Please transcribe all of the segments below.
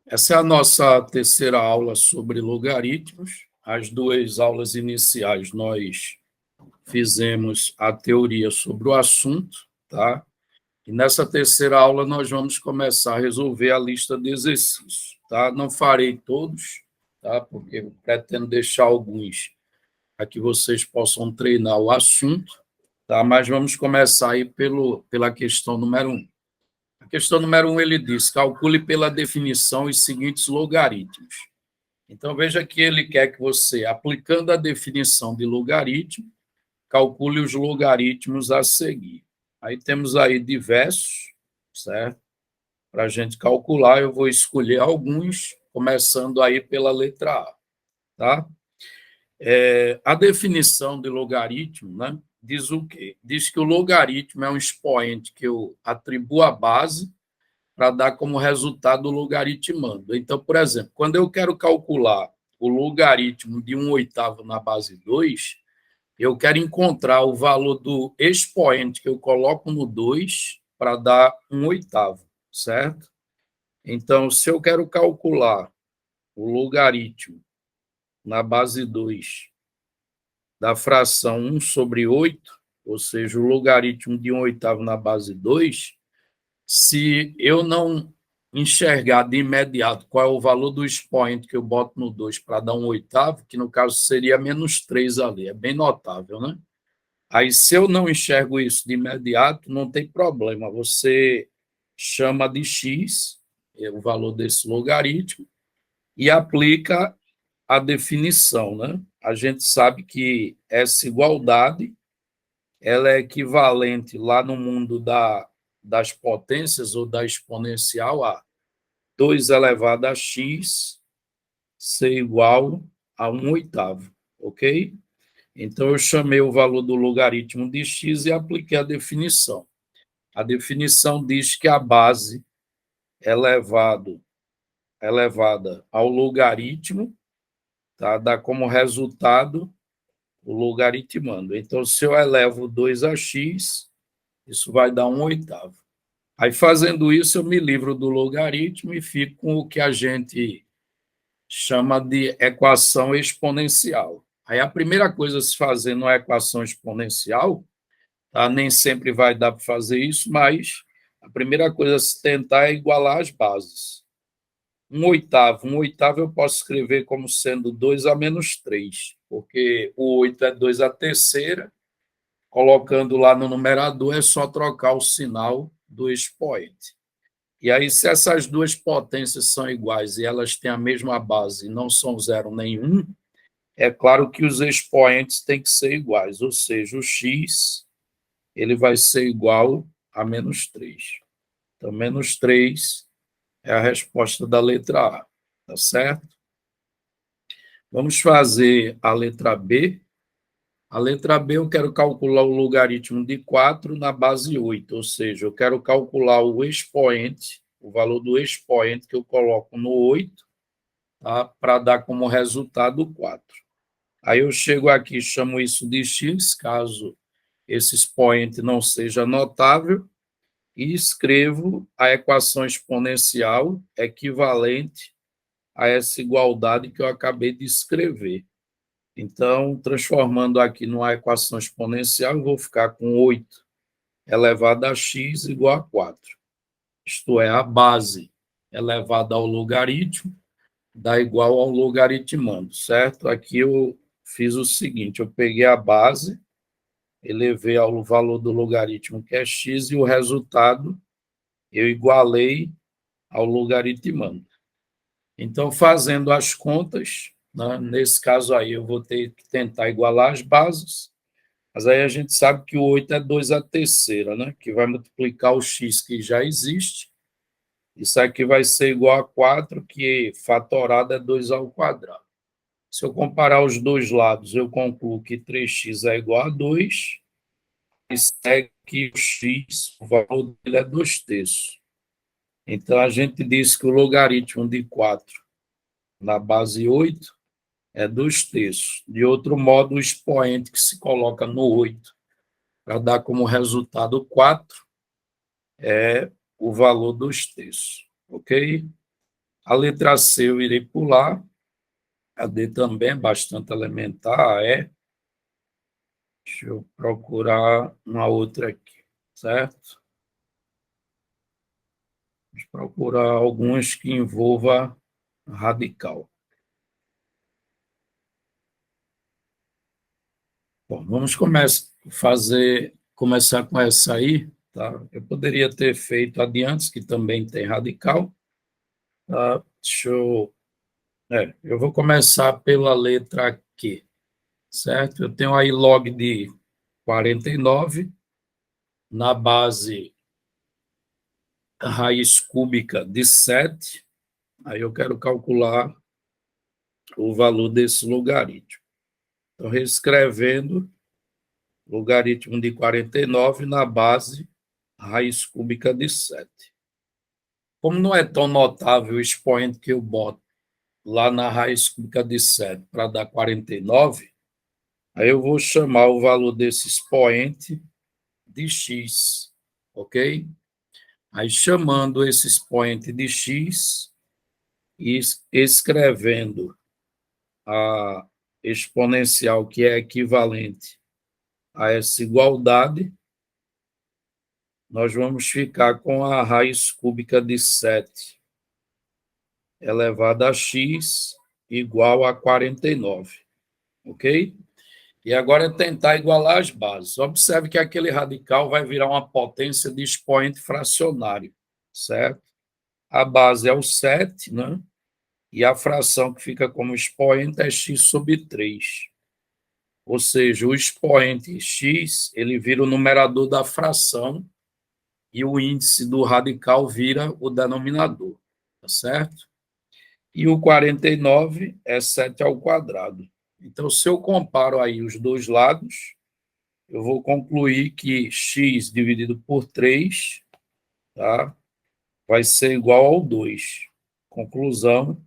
Essa é a nossa terceira aula sobre logaritmos. As duas aulas iniciais nós fizemos a teoria sobre o assunto, tá? E nessa terceira aula nós vamos começar a resolver a lista de exercícios, tá? Não farei todos, tá? Porque eu pretendo deixar alguns para que vocês possam treinar o assunto, tá? Mas vamos começar aí pela questão número 1. A questão número 1, ele diz: calcule pela definição os seguintes logaritmos. Então, veja que ele quer que você, aplicando a definição de logaritmo, calcule os logaritmos a seguir. Aí temos aí diversos, certo? Para a gente calcular, eu vou escolher alguns, começando aí pela letra A, tá? A definição de logaritmo, né, diz o quê? Diz que o logaritmo é um expoente que eu atribuo à base para dar como resultado o logaritmando. Então, por exemplo, quando eu quero calcular o logaritmo de 1/8 na base 2, eu quero encontrar o valor do expoente que eu coloco no 2 para dar 1/8, certo? Então, se eu quero calcular o logaritmo na base 2 da fração 1/8, ou seja, o logaritmo de 1/8 na base 2, se eu não enxergar de imediato qual é o valor do expoente que eu boto no 2 para dar 1/8, que no caso seria -3 ali, é bem notável, né? Aí, se eu não enxergo isso de imediato, não tem problema, você chama de x, o valor desse logaritmo, e aplica a definição, né? A gente sabe que essa igualdade ela é equivalente lá no mundo das potências ou da exponencial a 2 elevado a x ser igual a 1/8, ok? Então, eu chamei o valor do logaritmo de x e apliquei a definição. A definição diz que a base elevada ao logaritmo, tá? Dá como resultado o logaritmando. Então, se eu elevo 2 a x, isso vai dar 1/8. Aí, fazendo isso, eu me livro do logaritmo e fico com o que a gente chama de equação exponencial. Aí, a primeira coisa a se fazer numa equação exponencial, tá? Nem sempre vai dar para fazer isso, mas a primeira coisa a se tentar é igualar as bases. 1/8. 1/8 eu posso escrever como sendo 2 a menos 3, porque o 8 é 2 a terceira, colocando lá no numerador é só trocar o sinal do expoente. E aí, se essas duas potências são iguais e elas têm a mesma base e não são 0 nem 1, é claro que os expoentes têm que ser iguais, ou seja, o x ele vai ser igual a -3. Então, -3 é a resposta da letra A, tá certo? Vamos fazer a letra B. A letra B eu quero calcular o logaritmo de 4 na base 8, ou seja, eu quero calcular o expoente, o valor do expoente que eu coloco no 8, tá? Para dar como resultado 4. Aí eu chego aqui, chamo isso de x, caso esse expoente não seja notável, e escrevo a equação exponencial equivalente a essa igualdade que eu acabei de escrever. Então, transformando aqui numa equação exponencial, eu vou ficar com 8 elevado a x igual a 4. Isto é, a base elevada ao logaritmo dá igual ao logaritmando, certo? Aqui eu fiz o seguinte, eu peguei a base, elevei ao valor do logaritmo, que é x, e o resultado eu igualei ao logaritmando. Então, fazendo as contas, né, nesse caso aí eu vou ter que tentar igualar as bases, mas aí a gente sabe que o 8 é 2 à terceira, né, que vai multiplicar o x que já existe. Isso aqui vai ser igual a 4, que fatorado é 2 ao quadrado. Se eu comparar os dois lados, eu concluo que 3x é igual a 2, e segue que o x, o valor dele é 2/3. Então, a gente diz que o logaritmo de 4 na base 8 é 2/3. De outro modo, o expoente que se coloca no 8 para dar como resultado 4 é o valor 2/3, ok? A letra C eu irei pular. A D também é bastante elementar. A E. Deixa eu procurar uma outra aqui, certo? Vamos procurar algumas que envolva radical. Bom, vamos começar com essa aí, tá? Eu poderia ter feito adiante, que também tem radical, tá? Eu vou começar pela letra Q, certo? Eu tenho aí log de 49 na base raiz cúbica de 7. Aí eu quero calcular o valor desse logaritmo. Então, reescrevendo logaritmo de 49 na base raiz cúbica de 7. Como não é tão notável o expoente que eu boto lá na raiz cúbica de 7 para dar 49, aí eu vou chamar o valor desse expoente de x, ok? Aí, chamando esse expoente de x e escrevendo a exponencial que é equivalente a essa igualdade, nós vamos ficar com a raiz cúbica de 7 elevado a x igual a 49, ok? E agora é tentar igualar as bases. Observe que aquele radical vai virar uma potência de expoente fracionário, certo? A base é o 7, né? E a fração que fica como expoente é x sobre 3. Ou seja, o expoente x ele vira o numerador da fração e o índice do radical vira o denominador, tá certo? E o 49 é 7 ao quadrado. Então, se eu comparo aí os dois lados, eu vou concluir que x dividido por 3, tá, vai ser igual ao 2. Conclusão,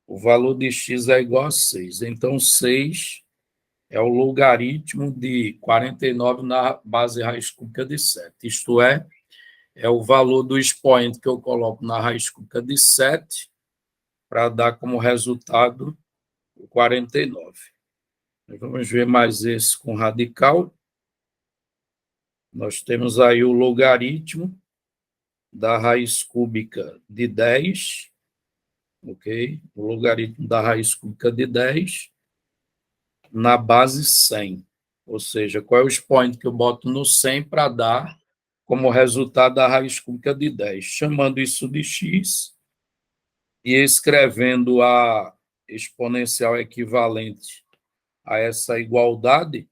o valor de x é igual a 6. Então, 6 é o logaritmo de 49 na base raiz cúbica de 7. Isto é o valor do expoente que eu coloco na raiz cúbica de 7 para dar como resultado o 49. Vamos ver mais esse com radical. Nós temos aí o logaritmo da raiz cúbica de 10, ok? O logaritmo da raiz cúbica de 10 na base 100. Ou seja, qual é o expoente que eu boto no 100 para dar como resultado da raiz cúbica de 10? Chamando isso de x e escrevendo a exponencial equivalente a essa igualdade,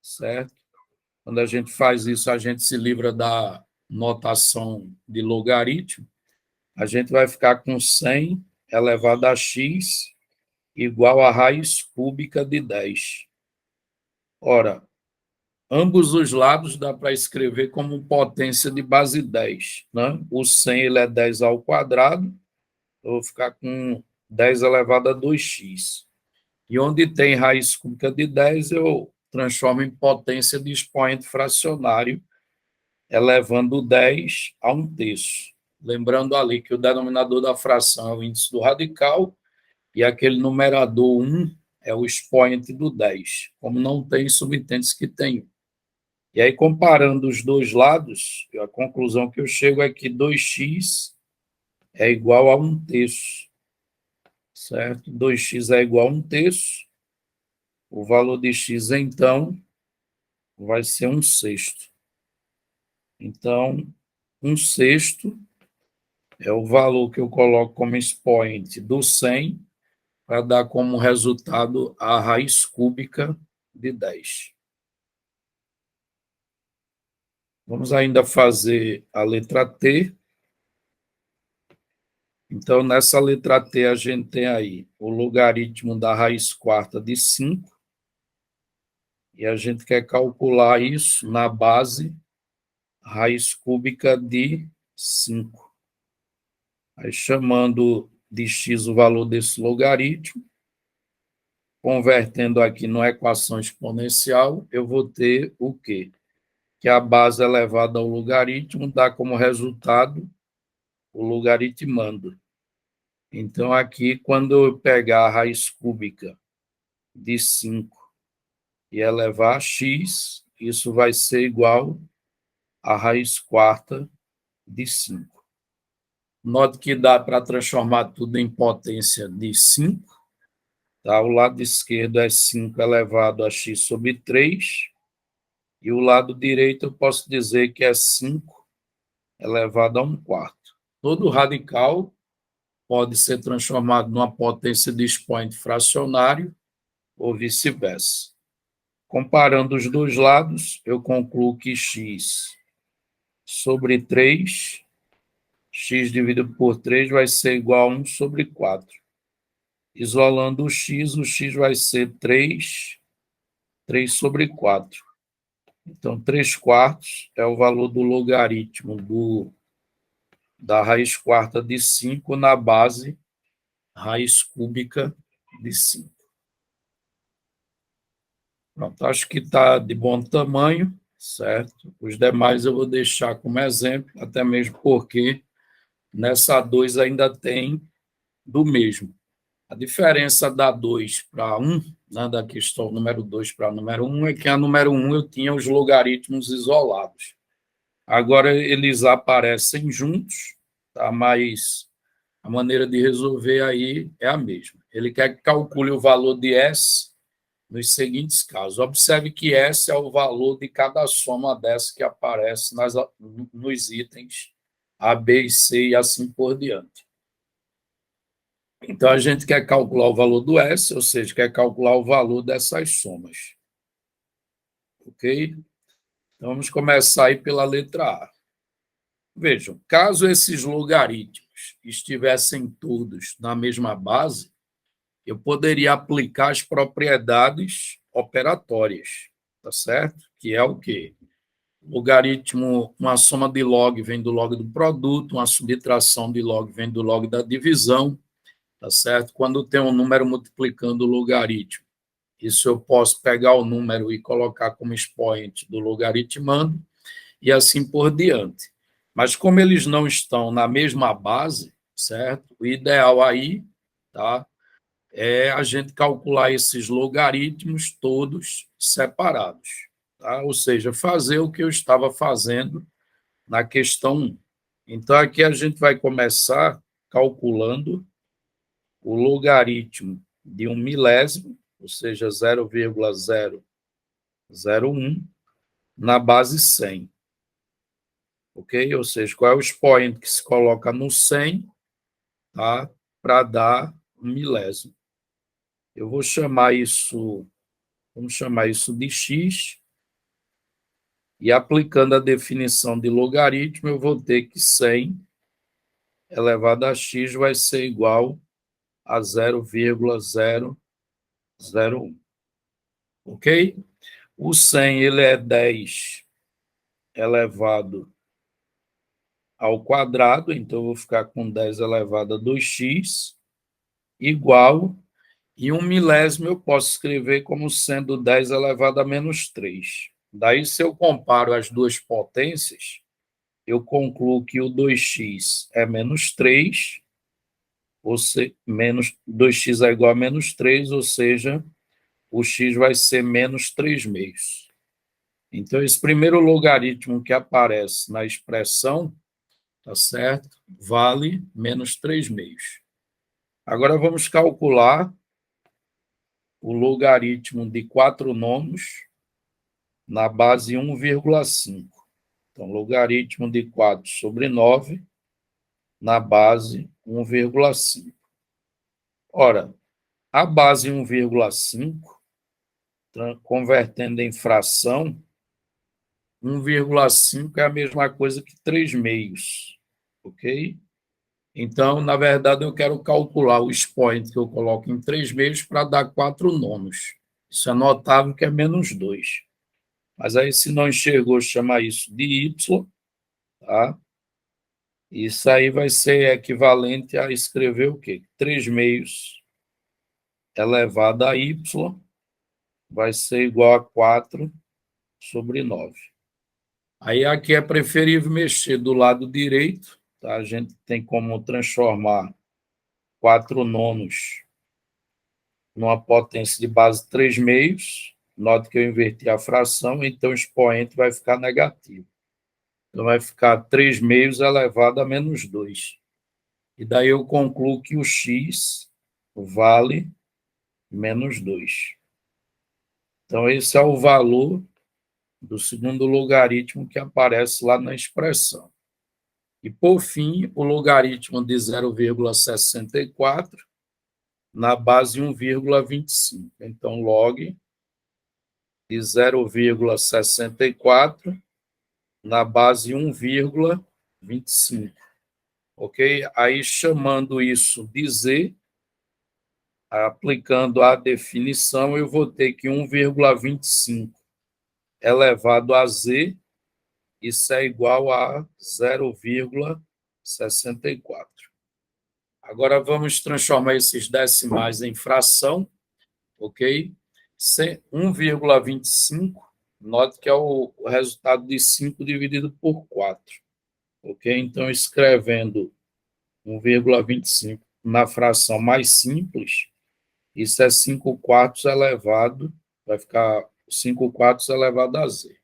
certo? Quando a gente faz isso, a gente se livra da notação de logaritmo. A gente vai ficar com 100 elevado a x igual a raiz cúbica de 10. Ora, ambos os lados dá para escrever como potência de base 10. Né? O 100 ele é 10 ao quadrado, eu vou ficar com 10 elevado a 2x. E onde tem raiz cúbica de 10, eu transformo em potência de expoente fracionário, elevando 10 a 1/3. Lembrando ali que o denominador da fração é o índice do radical e aquele numerador 1 é o expoente do 10, como não tem subitentes que tem 1. E aí, comparando os dois lados, a conclusão que eu chego é que 2x é igual a 1/3, certo? 2x é igual a 1/3. O valor de x, então, vai ser 1/6. Então, 1/6 é o valor que eu coloco como expoente do 100 para dar como resultado a raiz cúbica de 10. Vamos ainda fazer a letra T. Então, nessa letra T, a gente tem aí o logaritmo da raiz quarta de 5, e a gente quer calcular isso na base raiz cúbica de 5. Aí, chamando de x o valor desse logaritmo, convertendo aqui numa equação exponencial, eu vou ter o quê? Que a base elevada ao logaritmo dá como resultado o logaritmando. Então, aqui, quando eu pegar a raiz cúbica de 5 e elevar a x, isso vai ser igual a raiz quarta de 5. Note que dá para transformar tudo em potência de 5. Tá? O lado esquerdo é 5 elevado a x sobre 3. E o lado direito eu posso dizer que é 5 elevado a 1/4. Todo radical pode ser transformado numa potência de expoente fracionário ou vice-versa. Comparando os dois lados, eu concluo que x sobre 3, x dividido por 3 vai ser igual a 1 sobre 4. Isolando o x vai ser 3 sobre 4. Então, 3/4 é o valor do logaritmo da raiz quarta de 5 na base raiz cúbica de 5. Pronto, acho que está de bom tamanho, certo? Os demais eu vou deixar como exemplo, até mesmo porque nessa 2 ainda tem do mesmo. A diferença da 2 para 1, né, da questão número 2 para a número 1, é que a número 1 eu tinha os logaritmos isolados. Agora eles aparecem juntos, tá? Mas a maneira de resolver aí é a mesma. Ele quer que calcule o valor de S nos seguintes casos. Observe que S é o valor de cada soma dessa que aparece nos itens A, B e C e assim por diante. Então, a gente quer calcular o valor do S, ou seja, quer calcular o valor dessas somas. Ok? Então, vamos começar aí pela letra A. Vejam, caso esses logaritmos estivessem todos na mesma base, eu poderia aplicar as propriedades operatórias, tá certo? Que é o quê? Logaritmo, uma soma de log vem do log do produto, uma subtração de log vem do log da divisão, tá certo? Quando tem um número multiplicando o logaritmo, isso eu posso pegar o número e colocar como expoente do logaritmando e assim por diante. Mas como eles não estão na mesma base, certo? O ideal aí, tá? É a gente calcular esses logaritmos todos separados, tá? Ou seja, fazer o que eu estava fazendo na questão 1. Então, aqui a gente vai começar calculando o logaritmo de 1 milésimo, ou seja, 0,001, na base 100. Ok? Ou seja, qual é o expoente que se coloca no 100, tá? Para dar 1 milésimo. Eu vou chamar isso, vamos chamar isso de x, e aplicando a definição de logaritmo, eu vou ter que 100 elevado a x vai ser igual a 0,001. Ok? O 100 ele é 10 elevado ao quadrado, então eu vou ficar com 10 elevado a 2x, igual, e 1 milésimo eu posso escrever como sendo 10 elevado a menos 3. Daí, se eu comparo as duas potências, eu concluo que o 2x é menos 3, ou seja, menos 2x é igual a menos 3, ou seja, o x vai ser menos 3/2. Então, esse primeiro logaritmo que aparece na expressão, tá certo? Vale menos 3/2. Agora vamos calcular o logaritmo de 4 nonos na base 1,5. Então, logaritmo de 4 sobre 9 na base 1,5. Ora, a base 1,5, convertendo em fração, 1,5 é a mesma coisa que 3/2, ok? Então, na verdade, eu quero calcular o expoente que eu coloco em 3/2 para dar 4 nonos. Isso é notável que é menos 2. Mas aí, se não enxergou, chama isso de y, tá? Isso aí vai ser equivalente a escrever o quê? 3/2 elevado a y vai ser igual a 4 sobre 9. Aí aqui é preferível mexer do lado direito, tá? A gente tem como transformar 4/9 numa potência de base 3/2. Note que eu inverti a fração, então o expoente vai ficar negativo. Então, vai ficar 3/2 elevado a menos 2. E daí eu concluo que o x vale menos 2. Então, esse é o valor do segundo logaritmo que aparece lá na expressão. E, por fim, o logaritmo de 0,64 na base 1,25. Então, log de 0,64 na base 1,25. Ok? Aí, chamando isso de z, aplicando a definição, eu vou ter que 1,25 elevado a z, isso é igual a 0,64. Agora, vamos transformar esses decimais em fração, ok? 1,25, note que é o resultado de 5 dividido por 4, ok? Então, escrevendo 1,25 na fração mais simples, isso é 5/4 elevado, vai ficar 5/4 elevado a z.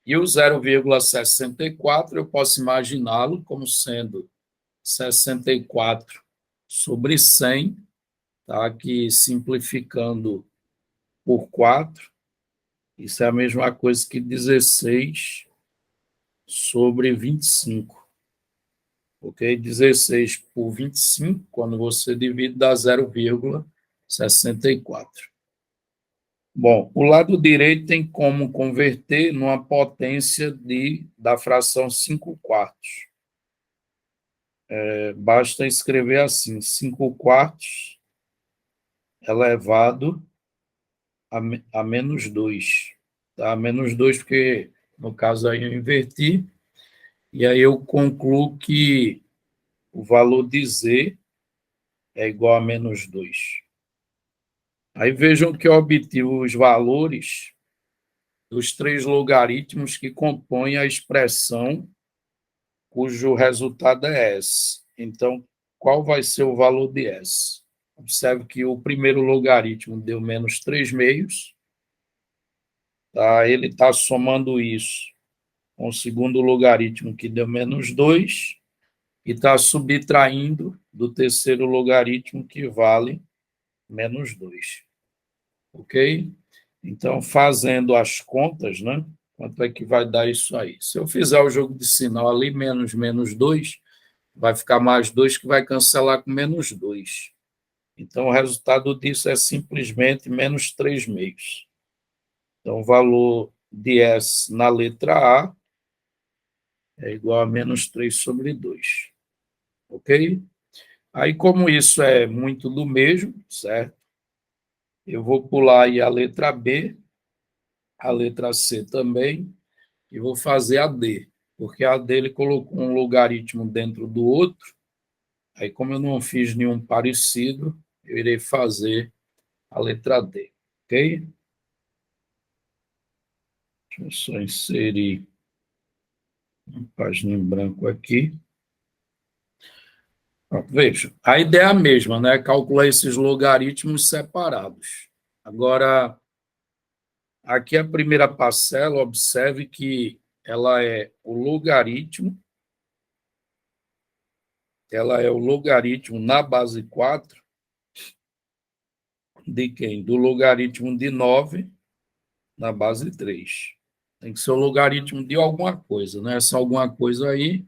E o 0,64 eu posso imaginá-lo como sendo 64 sobre 100, tá? Que simplificando por 4, isso é a mesma coisa que 16 sobre 25. Ok? 16 por 25, quando você divide, dá 0,64. Bom, o lado direito tem como converter numa potência da fração 5/4. Basta escrever assim, 5/4 elevado a menos 2. Tá? Menos 2 porque, no caso, aí eu inverti, e aí eu concluo que o valor de z é igual a menos 2. Aí vejam que eu obtive os valores dos 3 logaritmos que compõem a expressão cujo resultado é S. Então, qual vai ser o valor de S? Observe que o primeiro logaritmo deu menos 3/2. Tá? Ele está somando isso com o segundo logaritmo, que deu menos 2, e está subtraindo do terceiro logaritmo, que vale menos 2. Ok? Então, fazendo as contas, né? Quanto é que vai dar isso aí? Se eu fizer o jogo de sinal ali, menos 2, vai ficar mais 2, que vai cancelar com menos 2. Então, o resultado disso é simplesmente menos 3/2. Então, o valor de S na letra A é igual a menos 3 sobre 2. Ok? Aí, como isso é muito do mesmo, certo? Eu vou pular aí a letra B, a letra C também, e vou fazer a D, porque a D ele colocou um logaritmo dentro do outro. Aí, como eu não fiz nenhum parecido, eu irei fazer a letra D, ok? Deixa eu só inserir uma página em branco aqui. Pronto, veja, a ideia é a mesma, né? Calcular esses logaritmos separados. Agora, aqui a primeira parcela, observe que ela é o logaritmo na base 4 de quem? Do logaritmo de 9 na base 3. Tem que ser o logaritmo de alguma coisa, né? Essa alguma coisa aí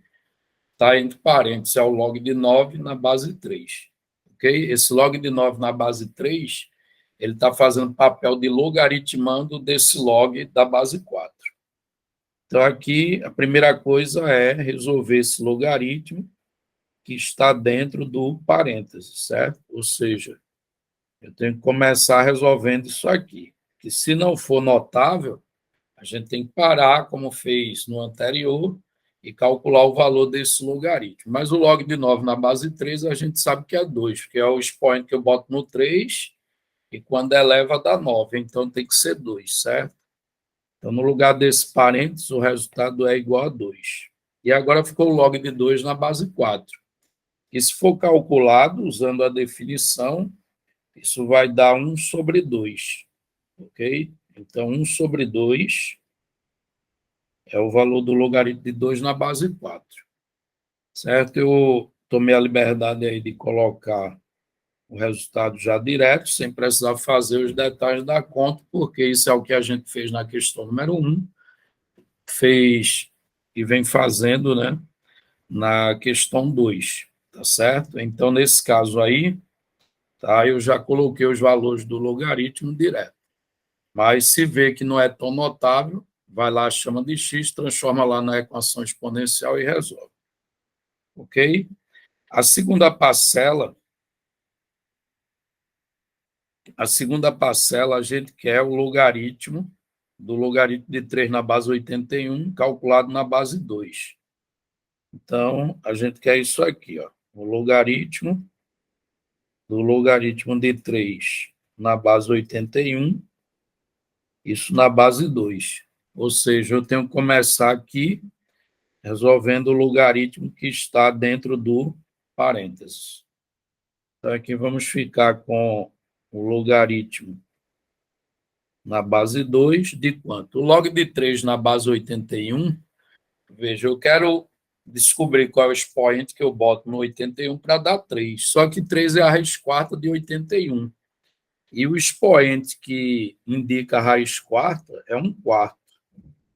está entre parênteses, é o log de 9 na base 3. Ok? Esse log de 9 na base 3, ele está fazendo papel de logaritmando desse log da base 4. Então, aqui, a primeira coisa é resolver esse logaritmo que está dentro do parênteses, certo? Ou seja, eu tenho que começar resolvendo isso aqui, que se não for notável, a gente tem que parar, como fez no anterior, e calcular o valor desse logaritmo. Mas o log de 9 na base 3, a gente sabe que é 2, que é o expoente que eu boto no 3, e quando eleva dá 9, então tem que ser 2, certo? Então, no lugar desse parênteses, o resultado é igual a 2. E agora ficou o log de 2 na base 4, que se for calculado usando a definição, isso vai dar 1 sobre 2, ok? Então, 1 sobre 2 é o valor do logaritmo de 2 na base 4, certo? Eu tomei a liberdade aí de colocar o resultado já direto, sem precisar fazer os detalhes da conta, porque isso é o que a gente fez na questão número 1, fez e vem fazendo, né, na questão 2, tá certo? Então, nesse caso aí, tá, eu já coloquei os valores do logaritmo direto. Mas se vê que não é tão notável, vai lá, chama de x, transforma lá na equação exponencial e resolve. Ok? A segunda parcela, a gente quer o logaritmo do logaritmo de 3 na base 81, calculado na base 2. Então, a gente quer isso aqui, ó, o logaritmo do logaritmo de 3 na base 81, isso na base 2. Ou seja, eu tenho que começar aqui resolvendo o logaritmo que está dentro do parênteses. Então, aqui vamos ficar com o logaritmo na base 2 de quanto? O log de 3 na base 81, veja, eu quero descobrir qual é o expoente que eu boto no 81 para dar 3. Só que 3 é a raiz quarta de 81. E o expoente que indica a raiz quarta é 1/4,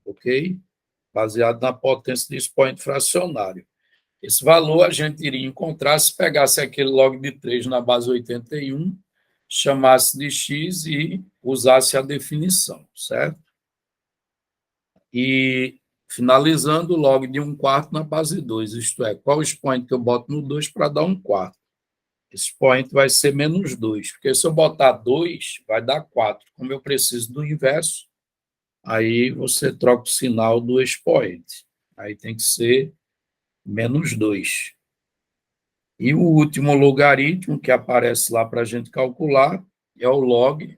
ok? Baseado na potência de expoente fracionário. Esse valor a gente iria encontrar se pegasse aquele log de 3 na base 81, chamasse de x e usasse a definição, certo? E finalizando, log de 1/4 na base 2, isto é, qual o expoente que eu boto no 2 para dar 1/4? Esse expoente vai ser menos 2, porque se eu botar 2, vai dar 4. Como eu preciso do inverso, aí você troca o sinal do expoente. Aí tem que ser menos 2. E o último logaritmo que aparece lá para a gente calcular é o log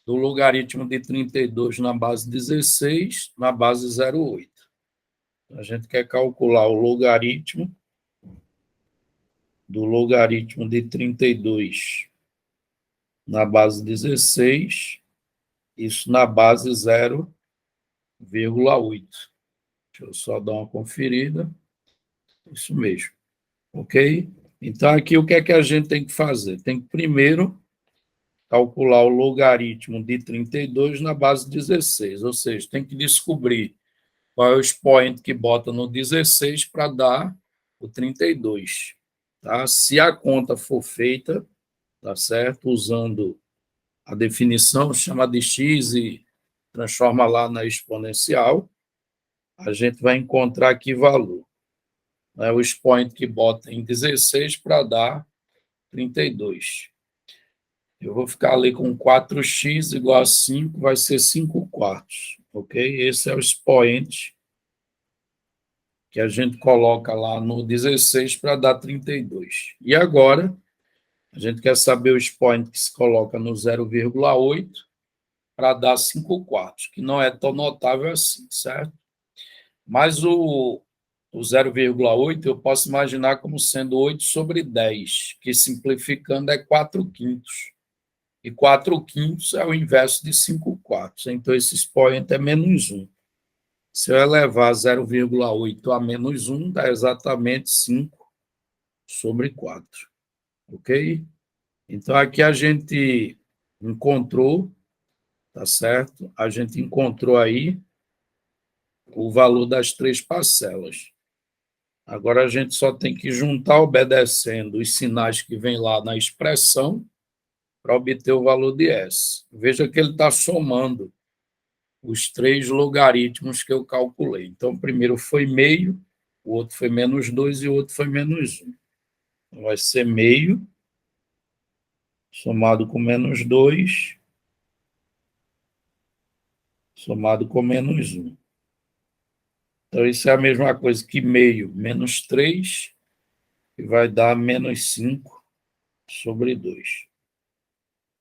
do logaritmo de 32 na base 16, na base 0,8. A gente quer calcular o logaritmo do logaritmo de 32 na base 16, isso na base 0,8. Deixa eu só dar uma conferida. Isso mesmo, ok? Então, aqui o que é que a gente tem que fazer? Tem que primeiro calcular o logaritmo de 32 na base 16, ou seja, tem que descobrir qual é o expoente que bota no 16 para dar o 32. Tá? Se a conta for feita, tá certo? Usando a definição, chama de x e transforma lá na exponencial, a gente vai encontrar que valor. Né? O expoente que bota em 16 para dar 32. Eu vou ficar ali com 4x igual a 5, vai ser 5/4, ok? Esse é o expoente que a gente coloca lá no 16 para dar 32. E agora, a gente quer saber o expoente que se coloca no 0,8 para dar 5/4, que não é tão notável assim, certo? Mas o 0,8 eu posso imaginar como sendo 8 sobre 10, que simplificando é 4/5. E 4/5 é o inverso de 5/4. Então, esse expoente é menos 1. Se eu elevar 0,8 a menos 1, dá exatamente 5 sobre 4. Ok? Então, aqui a gente encontrou, tá certo? A gente encontrou aí o valor das 3 parcelas. Agora, a gente só tem que juntar, obedecendo os sinais que vem lá na expressão, para obter o valor de S. Veja que ele está somando os 3 logaritmos que eu calculei. Então, o primeiro foi meio, o outro foi menos 2 e o outro foi menos 1. Então, vai ser meio somado com menos 2, somado com menos 1. Então, isso é a mesma coisa que meio menos 3, que vai dar menos 5 sobre 2.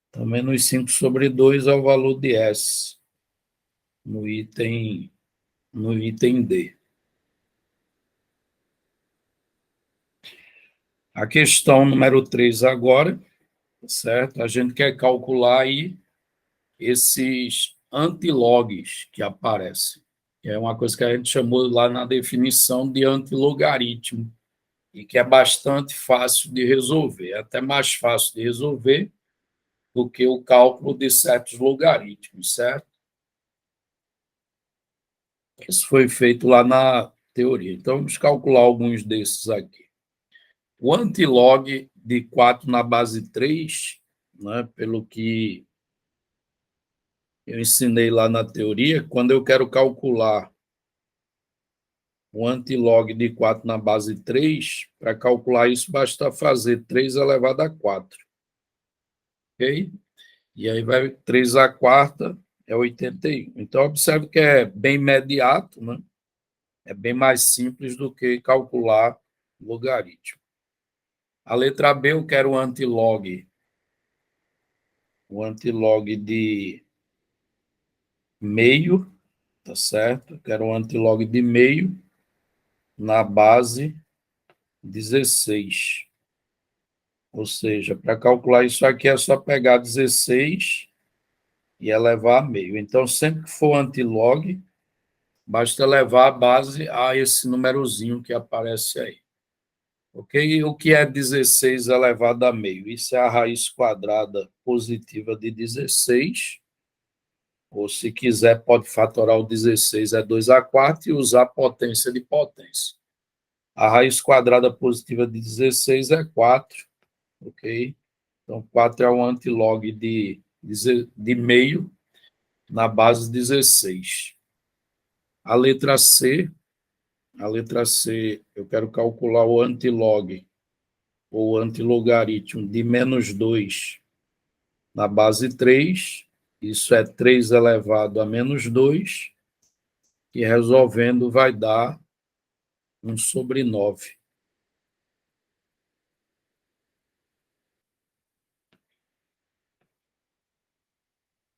Então, menos 5 sobre 2 é o valor de S no item D. A questão número 3 agora, certo? A gente quer calcular aí esses antilogs que aparecem. É uma coisa que a gente chamou lá na definição de antilogaritmo, e que é bastante fácil de resolver, é até mais fácil de resolver do que o cálculo de certos logaritmos, certo? Isso foi feito lá na teoria. Então, vamos calcular alguns desses aqui. O antilog de 4 na base 3, né, pelo que eu ensinei lá na teoria, quando eu quero calcular o antilog de 4 na base 3, para calcular isso, basta fazer 3 elevado a 4. Ok? E aí vai 3 a quarta é 81. Então, observe que é bem imediato, né? É bem mais simples do que calcular logaritmo. A letra B, eu quero o antilog de meio, tá certo? Eu quero o antilog de meio na base 16. Ou seja, para calcular isso aqui é só pegar 16 e elevar a meio. Então, sempre que for antilog, basta levar a base a esse númerozinho que aparece aí. Ok? O que é 16 elevado a meio? Isso é a raiz quadrada positiva de 16. Ou, se quiser, pode fatorar o 16, é 2 a 4, e usar a potência de potência. A raiz quadrada positiva de 16 é 4. Ok? Então, 4 é o antilog de meio na base 16. A letra C, eu quero calcular o antilog, ou antilogaritmo, de menos 2 na base 3. Isso é 3 elevado a menos 2, e resolvendo vai dar 1/9.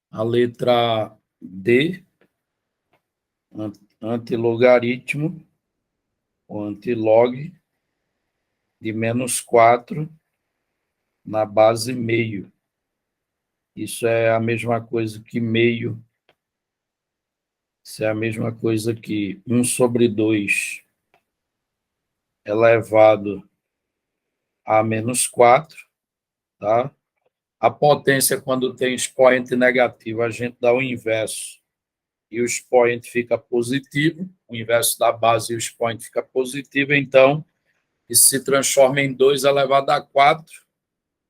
A letra D, antilogaritmo, ou antilog, de menos 4 na base meio. Isso é a mesma coisa que meio. Isso é a mesma coisa que 1/2 elevado a menos 4, tá? A potência, quando tem expoente negativo, a gente dá o inverso e o expoente fica positivo, o inverso da base e o expoente fica positivo, então isso se transforma em 2 elevado a 4,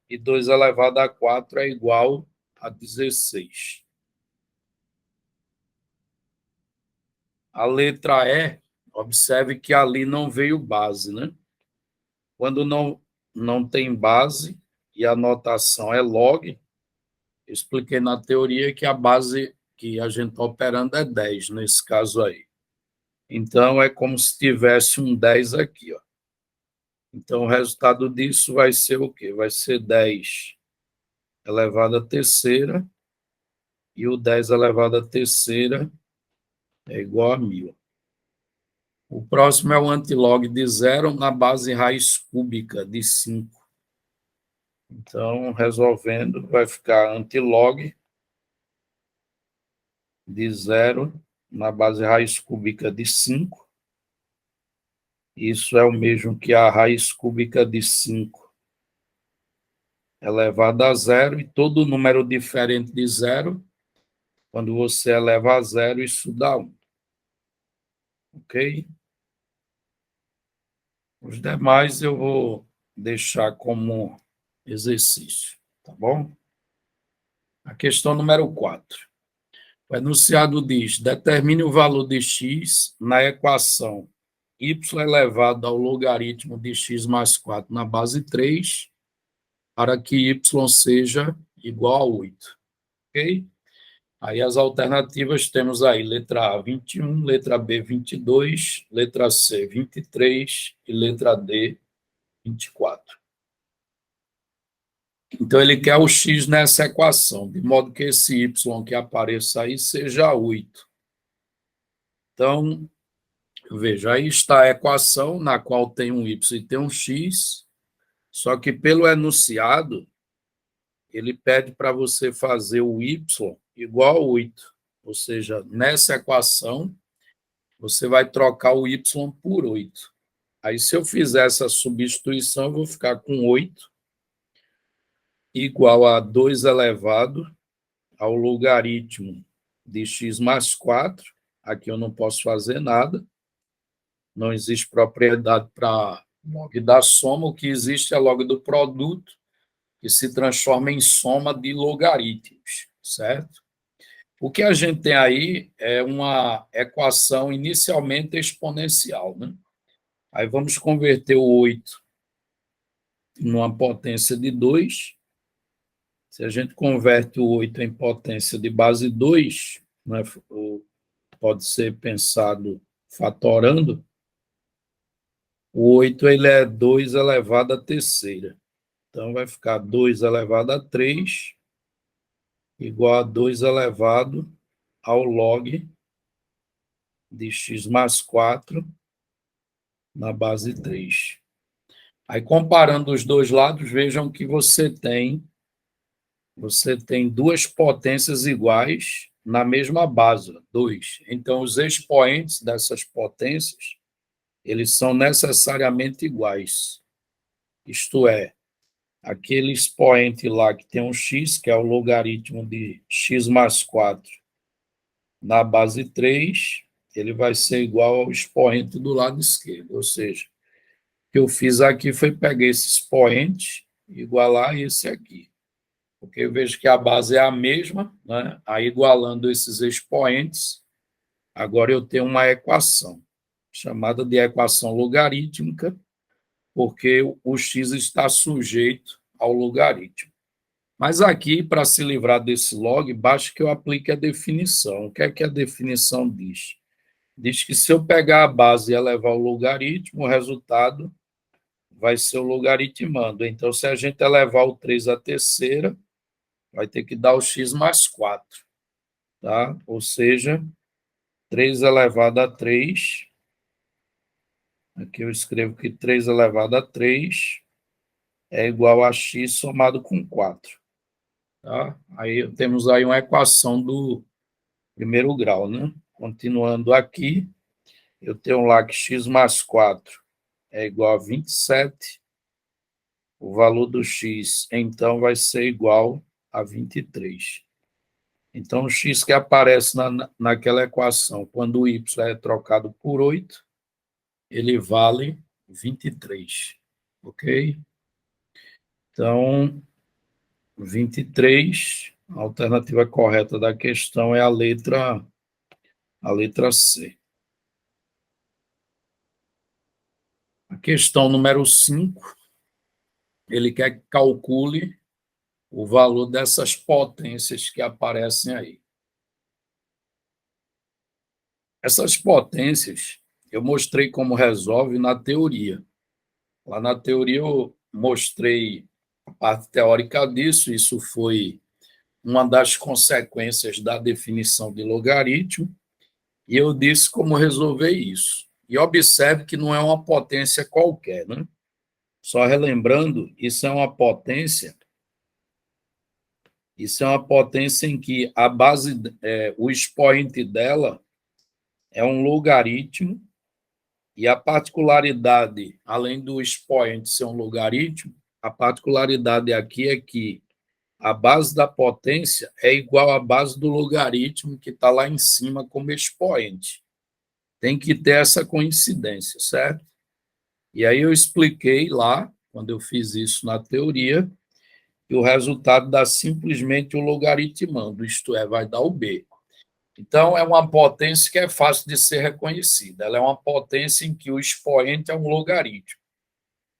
e 2 elevado a 4 é igual a 16. A letra E, observe que ali não veio base, né? Quando não tem base e a notação é log, eu expliquei na teoria que a base que a gente está operando é 10, nesse caso aí. Então, é como se tivesse um 10 aqui, ó. Então, o resultado disso vai ser o quê? Vai ser 10 elevado à terceira, e o 10 elevado à terceira é igual a 1.000. O próximo é o antilog de 0 na base raiz cúbica de 5. Então, resolvendo, vai ficar antilog de 0 na base raiz cúbica de 5. Isso é o mesmo que a raiz cúbica de 5 elevado a 0, e todo número diferente de 0, quando você eleva a 0, isso dá 1. Ok? Os demais eu vou deixar como exercício, tá bom? A questão número 4. O enunciado diz: determine o valor de x na equação y elevado ao logaritmo de x mais 4 na base 3, para que y seja igual a 8. Ok? Aí as alternativas temos aí letra A, 21, letra B, 22, letra C, 23 e letra D, 24. Então, ele quer o x nessa equação, de modo que esse y que apareça aí seja 8. Então, veja, aí está a equação na qual tem um y e tem um x. Só que pelo enunciado, ele pede para você fazer o y igual a 8. Ou seja, nessa equação, você vai trocar o y por 8. Aí, se eu fizer essa substituição, eu vou ficar com 8 igual a 2 elevado ao logaritmo de x mais 4. Aqui eu não posso fazer nada. Não existe propriedade para log da soma. O que existe é log do produto, que se transforma em soma de logaritmos, certo? O que a gente tem aí é uma equação inicialmente exponencial, né? Aí vamos converter o 8 numa potência de 2. Se a gente converte o 8 em potência de base 2, né, pode ser pensado fatorando, o 8 ele é 2 elevado à terceira. Então, vai ficar 2 elevado a 3 igual a 2 elevado ao log de x mais 4 na base 3. Aí, comparando os dois lados, vejam que você tem duas potências iguais na mesma base, 2. Então, os expoentes dessas potências, eles são necessariamente iguais. Isto é, aquele expoente lá que tem um x, que é o logaritmo de x mais 4 na base 3, ele vai ser igual ao expoente do lado esquerdo. Ou seja, o que eu fiz aqui foi pegar esse expoente e igualar esse aqui. Porque eu vejo que a base é a mesma, né? Aí, igualando esses expoentes, agora eu tenho uma equação, chamada de equação logarítmica, porque o x está sujeito ao logaritmo. Mas aqui, para se livrar desse log, basta que eu aplique a definição. O que é que a definição diz? Diz que se eu pegar a base e elevar o logaritmo, o resultado vai ser o logaritmando. Então, se a gente elevar o 3 à terceira, vai ter que dar o x mais 4. Tá? Ou seja, 3 elevado a 3. Aqui eu escrevo que 3 elevado a 3 é igual a x somado com 4. Tá? Aí temos aí uma equação do primeiro grau, né? Continuando aqui, eu tenho lá que x mais 4 é igual a 27. O valor do x, então, vai ser igual a 23. Então, o x que aparece naquela equação, quando o y é trocado por 8, ele vale 23. Ok? Então, 23, a alternativa correta da questão é a letra C. A questão número 5, ele quer que calcule o valor dessas potências que aparecem aí. Essas potências, eu mostrei como resolve na teoria. Lá na teoria eu mostrei a parte teórica disso, isso foi uma das consequências da definição de logaritmo, e eu disse como resolver isso. E observe que não é uma potência qualquer, né? Só relembrando, isso é uma potência em que a base, o expoente dela é um logaritmo, e a particularidade, além do expoente ser um logaritmo, a particularidade aqui é que a base da potência é igual à base do logaritmo que está lá em cima como expoente. Tem que ter essa coincidência, certo? E aí eu expliquei lá, quando eu fiz isso na teoria, que o resultado dá simplesmente o logaritmando, isto é, vai dar o B. Então, é uma potência que é fácil de ser reconhecida. Ela é uma potência em que o expoente é um logaritmo.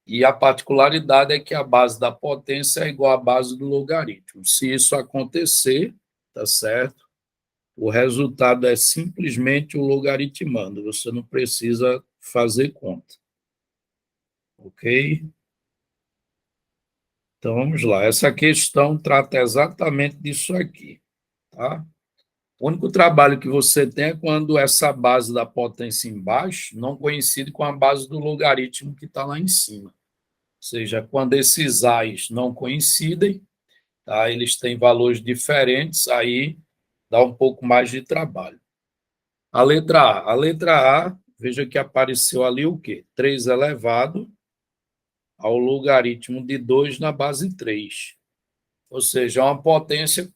E a particularidade é que a base da potência é igual à base do logaritmo. Se isso acontecer, tá certo? O resultado é simplesmente o logaritmando. Você não precisa fazer conta. Ok? Então, vamos lá. Essa questão trata exatamente disso aqui. Tá? O único trabalho que você tem é quando essa base da potência embaixo não coincide com a base do logaritmo que está lá em cima. seja, quando esses A's não coincidem, tá? Eles têm valores diferentes, aí dá um pouco mais de trabalho. A letra A. A letra A, veja que apareceu ali o quê? 3 elevado ao logaritmo de 2 na base 3. Ou seja, é uma potência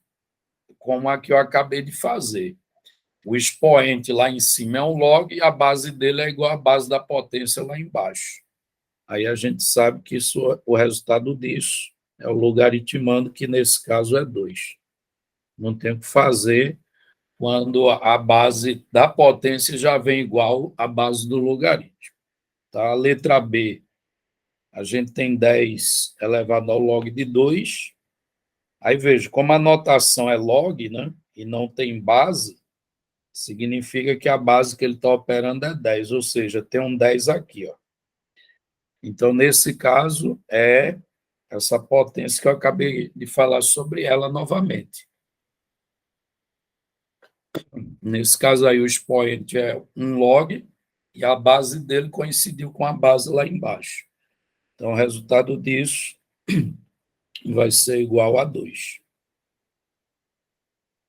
como a que eu acabei de fazer. O expoente lá em cima é um log e a base dele é igual à base da potência lá embaixo. Aí a gente sabe que isso, o resultado disso é o logaritmando, que nesse caso é 2. Não tem o que fazer quando a base da potência já vem igual à base do logaritmo. Tá? A letra B, a gente tem 10 elevado ao log de 2. Aí veja, como a notação é log, né, e não tem base, significa que a base que ele está operando é 10, ou seja, tem um 10 aqui. Ó. Então, nesse caso, é essa potência que eu acabei de falar sobre ela novamente. Nesse caso aí, o expoente é um log e a base dele coincidiu com a base lá embaixo. Então, o resultado disso vai ser igual a 2.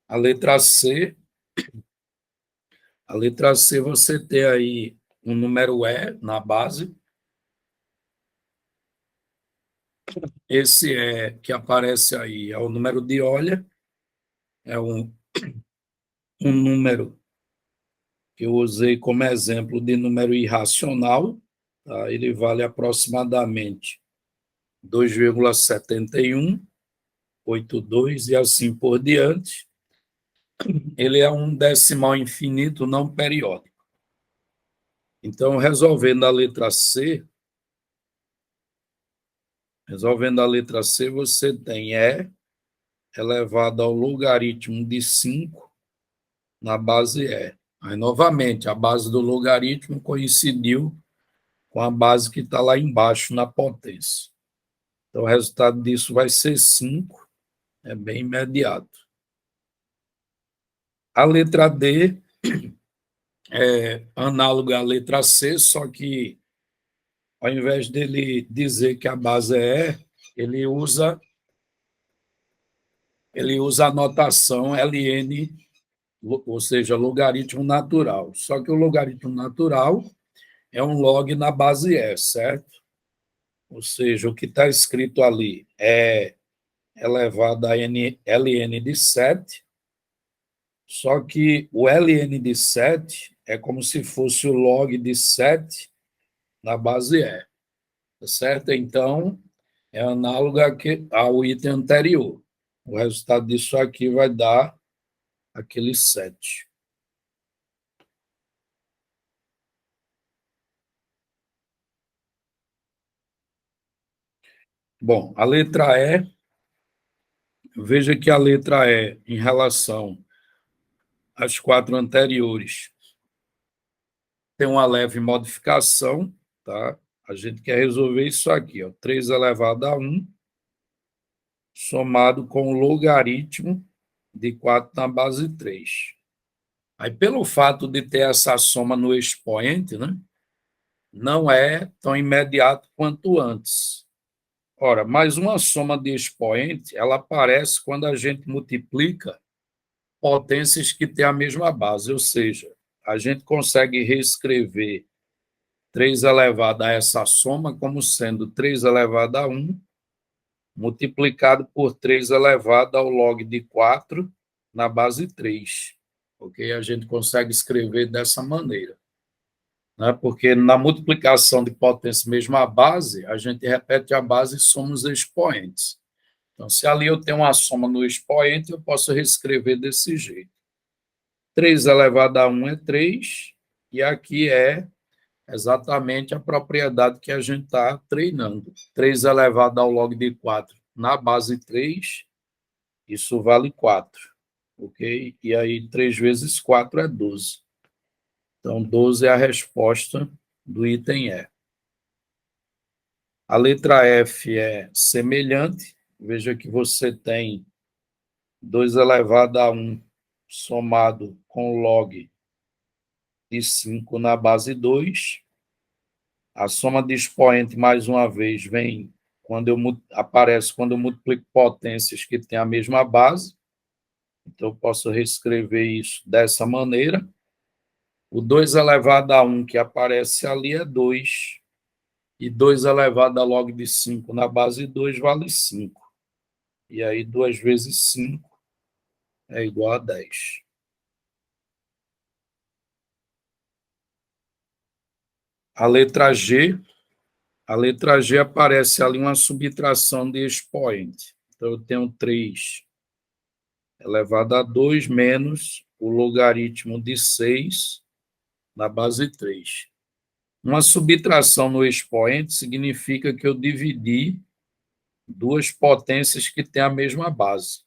A letra C, você tem aí um número E na base. Esse E que aparece aí é o número de Euler, é um número que eu usei como exemplo de número irracional, tá? Ele vale aproximadamente 2,7182 e assim por diante. Ele é um decimal infinito não periódico. Então, resolvendo a letra C, você tem E elevado ao logaritmo de 5 na base E. Aí, novamente, a base do logaritmo coincidiu com a base que está lá embaixo na potência. Então, o resultado disso vai ser 5, é bem imediato. A letra D é análoga à letra C, só que ao invés dele dizer que a base é E, ele usa a notação ln, ou seja, logaritmo natural. Só que o logaritmo natural é um log na base E, certo? Ou seja, o que está escrito ali é elevado a ln de 7, só que o ln de 7 é como se fosse o log de 7 na base E, tá certo? Então, é análogo ao item anterior. O resultado disso aqui vai dar aquele 7. Bom, a letra E, veja que a letra E, em relação às 4 anteriores, tem uma leve modificação, tá? A gente quer resolver isso aqui, ó, 3 elevado a 1, somado com o logaritmo de 4 na base 3. Aí, pelo fato de ter essa soma no expoente, né, não é tão imediato quanto antes. Ora, mais uma soma de expoente, ela aparece quando a gente multiplica potências que têm a mesma base, ou seja, a gente consegue reescrever 3 elevado a essa soma como sendo 3 elevado a 1 multiplicado por 3 elevado ao log de 4 na base 3. Ok? A gente consegue escrever dessa maneira. Né? Porque na multiplicação de potência mesma base, a gente repete a base e soma os expoentes. Então, se ali eu tenho uma soma no expoente, eu posso reescrever desse jeito. 3 elevado a 1 é 3, e aqui é exatamente a propriedade que a gente está treinando. 3 elevado ao log de 4 na base 3, isso vale 4, ok? E aí 3 vezes 4 é 12. Então, 12 é a resposta do item E. A letra F é semelhante. Veja que você tem 2 elevado a 1 somado com log de 5 na base 2. A soma de expoente, mais uma vez, vem aparece quando eu multiplico potências que têm a mesma base. Então, eu posso reescrever isso dessa maneira. O 2 elevado a 1 que aparece ali é 2. E 2 elevado a log de 5 na base 2 vale 5. E aí, 2 vezes 5 é igual a 10. A letra G aparece ali uma subtração de expoente. Então, eu tenho 3 elevado a 2 menos o logaritmo de 6 na base 3. Uma subtração no expoente significa que eu dividi duas potências que têm a mesma base.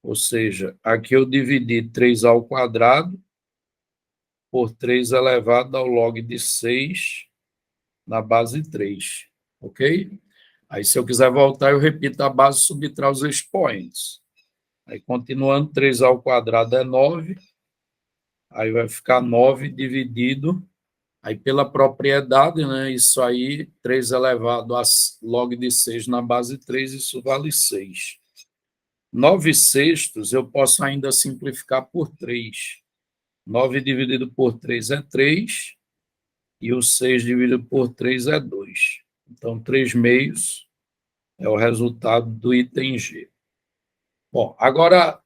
Ou seja, aqui eu dividi 3 ao quadrado por 3 elevado ao log de 6 na base 3. Ok? Aí, se eu quiser voltar, eu repito a base e subtrair os expoentes. Aí, continuando, 3 ao quadrado é 9. Aí vai ficar 9 dividido. Aí, pela propriedade, né? Isso aí, 3 elevado a log de 6 na base 3, isso vale 6. 9 sextos eu posso ainda simplificar por 3. 9 dividido por 3 é 3. E o 6 dividido por 3 é 2. Então, 3 meios é o resultado do item G. Bom, agora,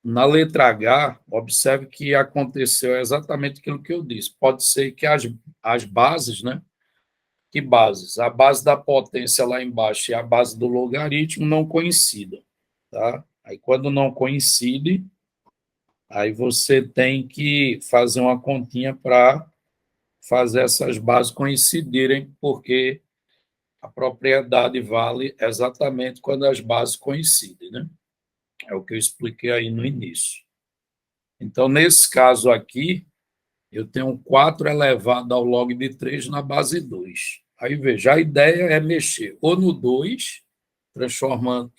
na letra H, observe que aconteceu exatamente aquilo que eu disse. Pode ser que as bases, né? Que bases? A base da potência lá embaixo e a base do logaritmo não coincidam, tá? Aí, quando não coincide, aí você tem que fazer uma continha para fazer essas bases coincidirem, porque a propriedade vale exatamente quando as bases coincidem, né? É o que eu expliquei aí no início. Então, nesse caso aqui, eu tenho 4 elevado ao log de 3 na base 2. Aí, veja, a ideia é mexer ou no 2,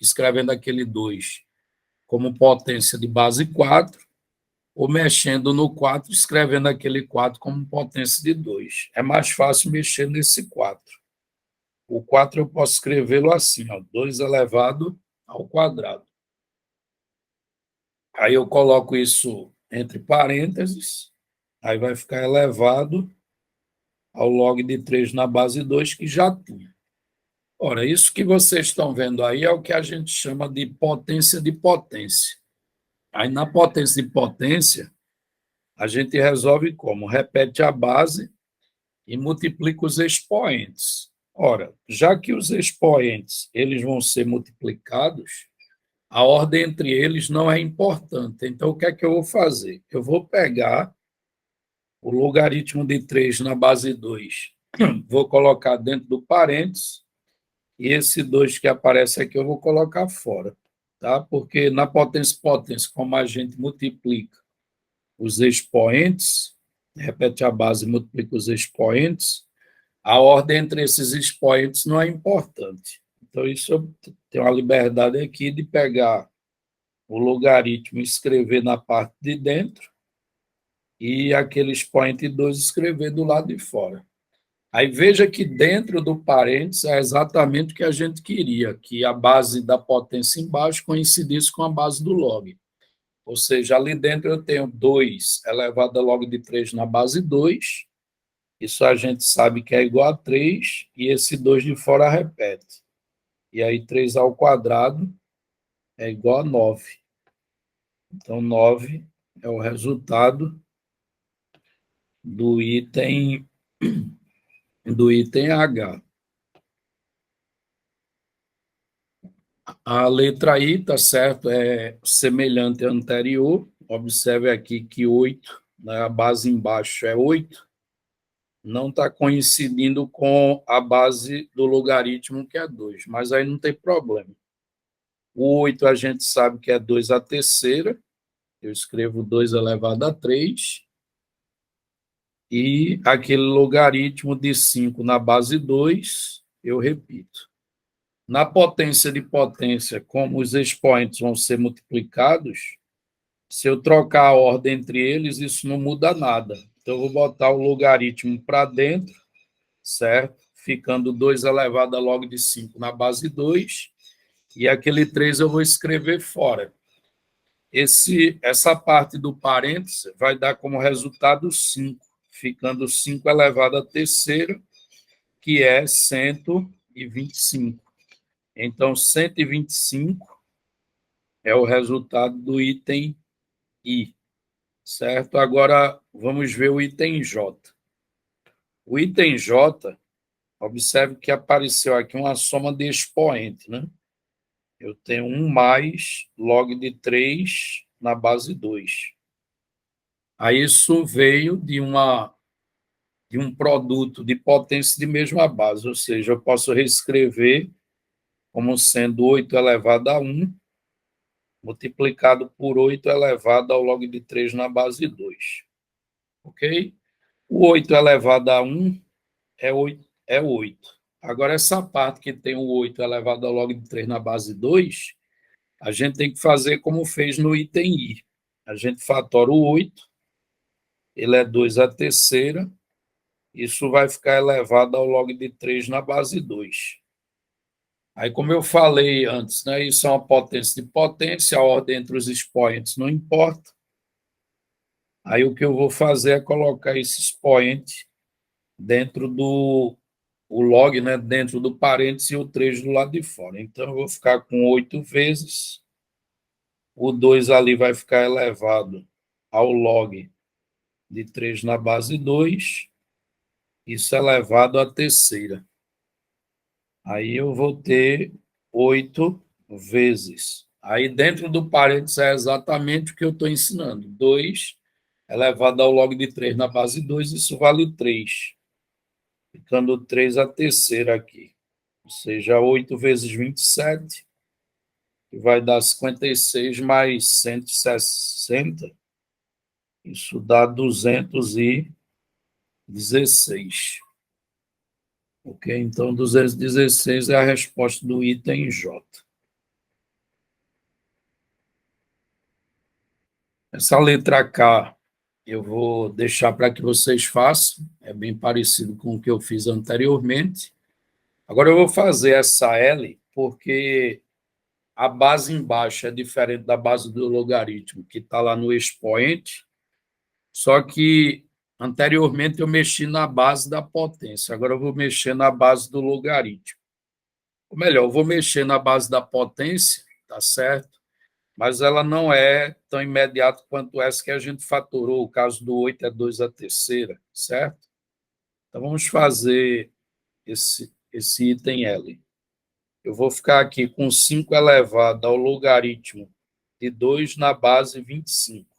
escrevendo aquele 2 como potência de base 4, ou mexendo no 4, escrevendo aquele 4 como potência de 2. É mais fácil mexer nesse 4. O 4 eu posso escrevê-lo assim, ó, 2 elevado ao quadrado. Aí eu coloco isso entre parênteses, aí vai ficar elevado ao log de 3 na base 2, que já tinha. Ora, isso que vocês estão vendo aí é o que a gente chama de potência de potência. Aí, na potência de potência, a gente resolve como? Repete a base e multiplica os expoentes. Ora, já que os expoentes eles vão ser multiplicados, a ordem entre eles não é importante. Então, o que é que eu vou fazer? Eu vou pegar o logaritmo de 3 na base 2, vou colocar dentro do parênteses, e esse 2 que aparece aqui eu vou colocar fora, tá? Porque na potência, como a gente multiplica os expoentes, repete a base e multiplica os expoentes, a ordem entre esses expoentes não é importante. Então, isso eu tenho a liberdade aqui de pegar o logaritmo e escrever na parte de dentro e aquele expoente 2 escrever do lado de fora. Aí veja que dentro do parênteses é exatamente o que a gente queria, que a base da potência embaixo coincidisse com a base do log. Ou seja, ali dentro eu tenho 2 elevado a log de 3 na base 2, isso a gente sabe que é igual a 3, e esse 2 de fora repete. E aí 3 ao quadrado é igual a 9. Então, 9 é o resultado do item H. A letra I, tá certo, é semelhante à anterior. Observe aqui que 8, né, a base embaixo é 8, não está coincidindo com a base do logaritmo, que é 2, mas aí não tem problema. O 8 a gente sabe que é 2 à terceira, eu escrevo 2 elevado a 3, e aquele logaritmo de 5 na base 2, eu repito. Na potência de potência, como os expoentes vão ser multiplicados, se eu trocar a ordem entre eles, isso não muda nada. Então, eu vou botar o logaritmo para dentro, certo? Ficando 2 elevado a log de 5 na base 2, e aquele 3 eu vou escrever fora. Essa parte do parênteses vai dar como resultado 5, ficando 5 elevado à terceira, que é 125. Então, 125 é o resultado do item I, certo? Agora, vamos ver o item J. O item J, observe que apareceu aqui uma soma de expoente, né? Eu tenho 1 mais log de 3 na base 2. Aí isso veio de um produto de potência de mesma base, ou seja, eu posso reescrever como sendo 8 elevado a 1, multiplicado por 8 elevado ao log de 3 na base 2. Ok? O 8 elevado a 1 é 8. Agora, essa parte que tem o 8 elevado ao log de 3 na base 2, a gente tem que fazer como fez no item I. A gente fatora o 8, ele é 2 à terceira, isso vai ficar elevado ao log de 3 na base 2. Aí, como eu falei antes, né, isso é uma potência de potência, a ordem entre os expoentes não importa. Aí, o que eu vou fazer é colocar esse expoente dentro do log, né, dentro do parênteses e o 3 do lado de fora. Então, eu vou ficar com 8 vezes, o 2 ali vai ficar elevado ao log de 3 na base 2, isso elevado à terceira. Aí eu vou ter 8 vezes. Aí dentro do parênteses é exatamente o que eu estou ensinando. 2 elevado ao log de 3 na base 2, isso vale 3. Ficando 3 a terceira aqui. Ou seja, 8 vezes 27, que vai dar 56 mais 160. Isso dá 216. Ok? Então, 216 é a resposta do item J. Essa letra K eu vou deixar para que vocês façam, é bem parecido com o que eu fiz anteriormente. Agora eu vou fazer essa L, porque a base embaixo é diferente da base do logaritmo, que está lá no expoente, só que anteriormente eu mexi na base da potência, agora eu vou mexer na base do logaritmo. Ou melhor, eu vou mexer na base da potência, tá certo? Mas ela não é tão imediata quanto essa que a gente fatorou. O caso do 8 é 2 à terceira, certo? Então, vamos fazer esse item L. Eu vou ficar aqui com 5 elevado ao logaritmo de 2 na base 25.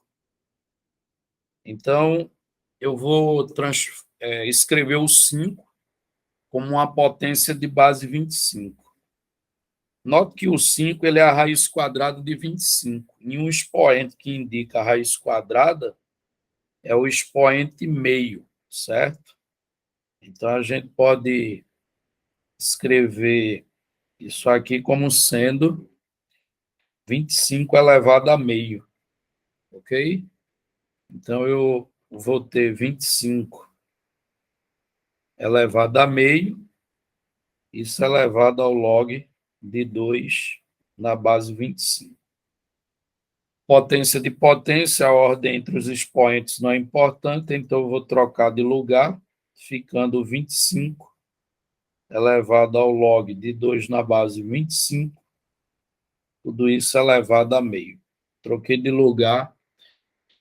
Então, eu vou escrever o 5 como uma potência de base 25. Note que o 5 ele é a raiz quadrada de 25. E um expoente que indica a raiz quadrada é o expoente meio, certo? Então, a gente pode escrever isso aqui como sendo 25 elevado a meio, ok? Então, eu vou ter 25 elevado a meio, isso elevado ao log de 2 na base 25. Potência de potência, a ordem entre os expoentes não é importante, então eu vou trocar de lugar, ficando 25 elevado ao log de 2 na base 25, tudo isso elevado a meio. Troquei de lugar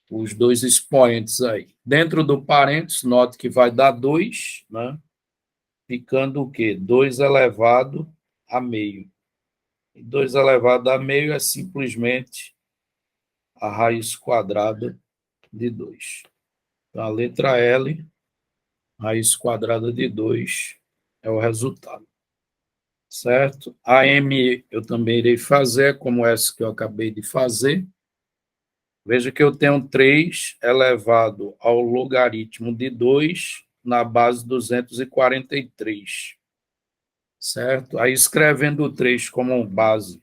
os dois expoentes aí. Dentro do parênteses, note que vai dar 2, né? Ficando o quê? 2 elevado a meio. E 2 elevado a meio é simplesmente a raiz quadrada de 2. Então, a letra L, raiz quadrada de 2, é o resultado. Certo? A M eu também irei fazer, como essa que eu acabei de fazer. Veja que eu tenho 3 elevado ao logaritmo de 2 na base 243. Certo? Aí, escrevendo o 3 como base,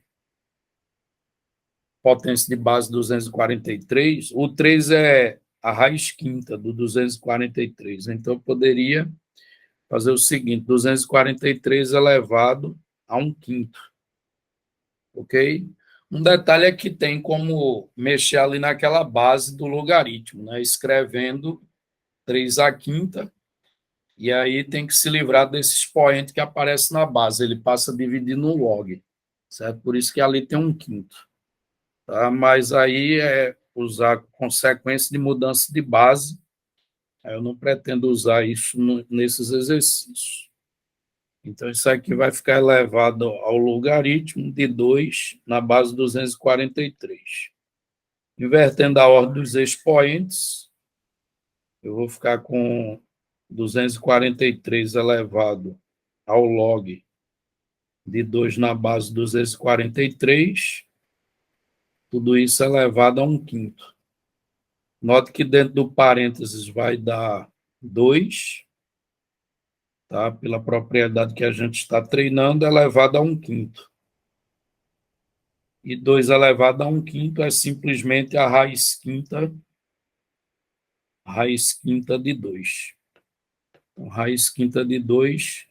potência de base 243, o 3 é a raiz quinta do 243. Então, eu poderia fazer o seguinte, 243 elevado a 1/5, ok? Um detalhe é que tem como mexer ali naquela base do logaritmo, né? Escrevendo 3/5, e aí tem que se livrar desse expoente que aparece na base, ele passa a dividir no log, certo? Por isso que ali tem 1/5, tá? Mas aí é usar consequência de mudança de base, eu não pretendo usar isso nesses exercícios. Então, isso aqui vai ficar elevado ao logaritmo de 2 na base 243. Invertendo a ordem dos expoentes, eu vou ficar com 243 elevado ao log de 2 na base 243, tudo isso elevado a 1/5. Note que dentro do parênteses vai dar 2, tá? Pela propriedade que a gente está treinando, elevado a 1/5. E 2 elevado a 1/5 é simplesmente a raiz quinta de 2. Então, raiz quinta de 2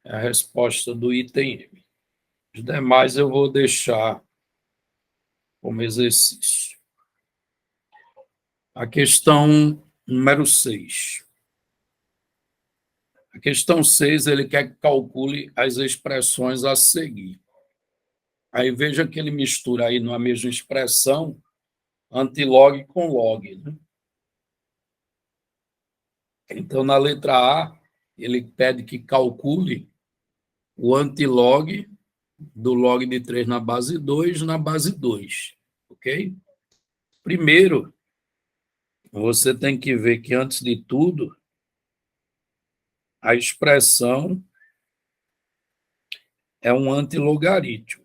é a resposta do item M. Os demais eu vou deixar como exercício. A questão número 6. A questão 6, ele quer que calcule as expressões a seguir. Aí veja que ele mistura aí numa mesma expressão antilog com log, né? Então, na letra A, ele pede que calcule o antilog do log de 3 na base 2 na base 2, ok? Primeiro, você tem que ver que, antes de tudo, a expressão é um antilogaritmo.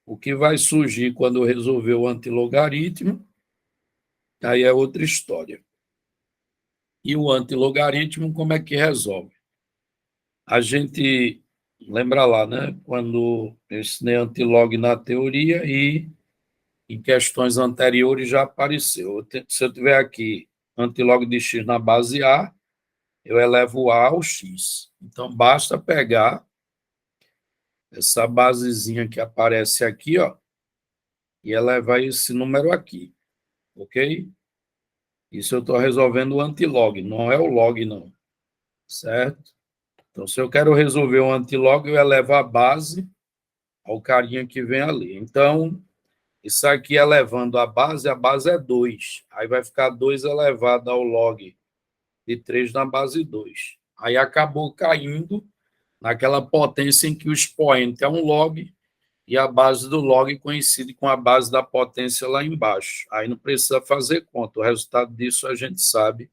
O que vai surgir quando eu resolver o antilogaritmo, aí é outra história. E o antilogaritmo, como é que resolve? A gente lembra lá, né? Quando eu ensinei antilog na teoria e em questões anteriores já apareceu. Se eu tiver aqui antilog de x na base A, eu elevo A ao x. Então, basta pegar essa basezinha que aparece aqui, ó, e elevar esse número aqui, ok? Isso eu estou resolvendo o antilog, não é o log, não, certo? Então, se eu quero resolver o antilog, eu elevo a base ao carinha que vem ali. Então, isso aqui elevando a base é 2. Aí vai ficar 2 elevado ao log de 3 na base 2. Aí acabou caindo naquela potência em que o expoente é um log e a base do log coincide com a base da potência lá embaixo. Aí não precisa fazer conta. O resultado disso a gente sabe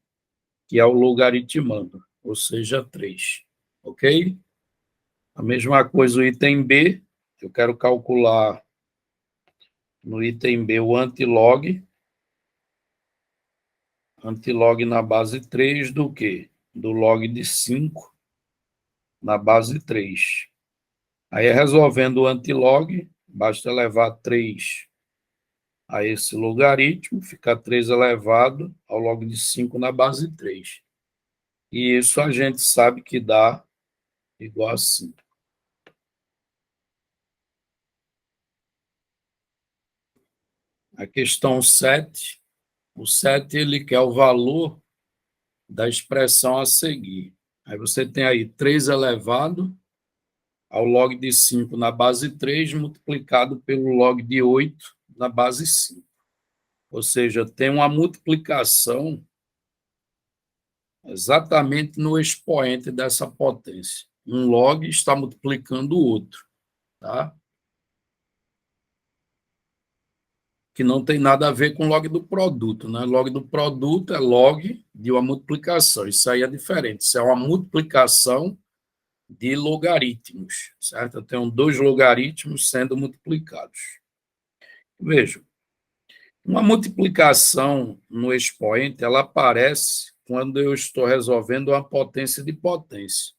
que é o logaritmando, ou seja, 3. Ok? A mesma coisa o item B. Eu quero calcular no item B o antilog. Antilog na base 3 do quê? Do log de 5 na base 3. Aí, resolvendo o antilog, basta elevar 3 a esse logaritmo, fica 3 elevado ao log de 5 na base 3. E isso a gente sabe que dá igual a 5. A questão 7, o 7 ele quer o valor da expressão a seguir. Aí você tem aí 3 elevado ao log de 5 na base 3, multiplicado pelo log de 8 na base 5. Ou seja, tem uma multiplicação exatamente no expoente dessa potência. Um log está multiplicando o outro, tá? Que não tem nada a ver com log do produto, né? Log do produto é log de uma multiplicação. Isso aí é diferente. Isso é uma multiplicação de logaritmos, certo? Eu tenho 2 logaritmos sendo multiplicados. Vejam, uma multiplicação no expoente, ela aparece quando eu estou resolvendo uma potência de potência.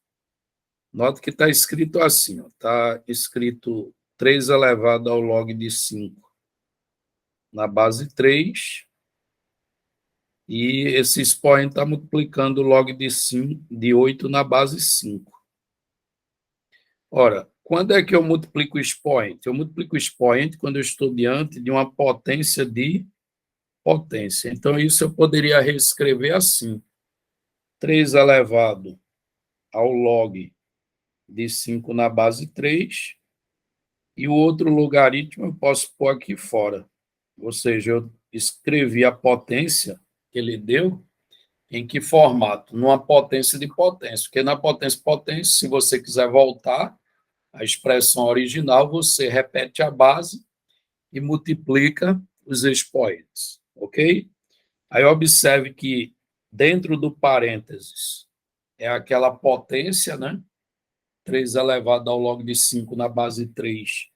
Note que está escrito assim, está escrito 3 elevado ao log de 5 na base 3, E esse expoente está multiplicando o log de 8 na base 5. Ora, quando é que eu multiplico o expoente? Eu multiplico o expoente quando eu estou diante de uma potência de potência. Então, isso eu poderia reescrever assim: 3 elevado ao log de 5 na base 3, e o outro logaritmo eu posso pôr aqui fora. Ou seja, eu escrevi a potência que ele deu em que formato? Numa potência de potência, porque na potência, se você quiser voltar à expressão original, você repete a base e multiplica os expoentes, ok? Aí observe que dentro do parênteses é aquela potência, né? 3 elevado ao log de 5 na base 3.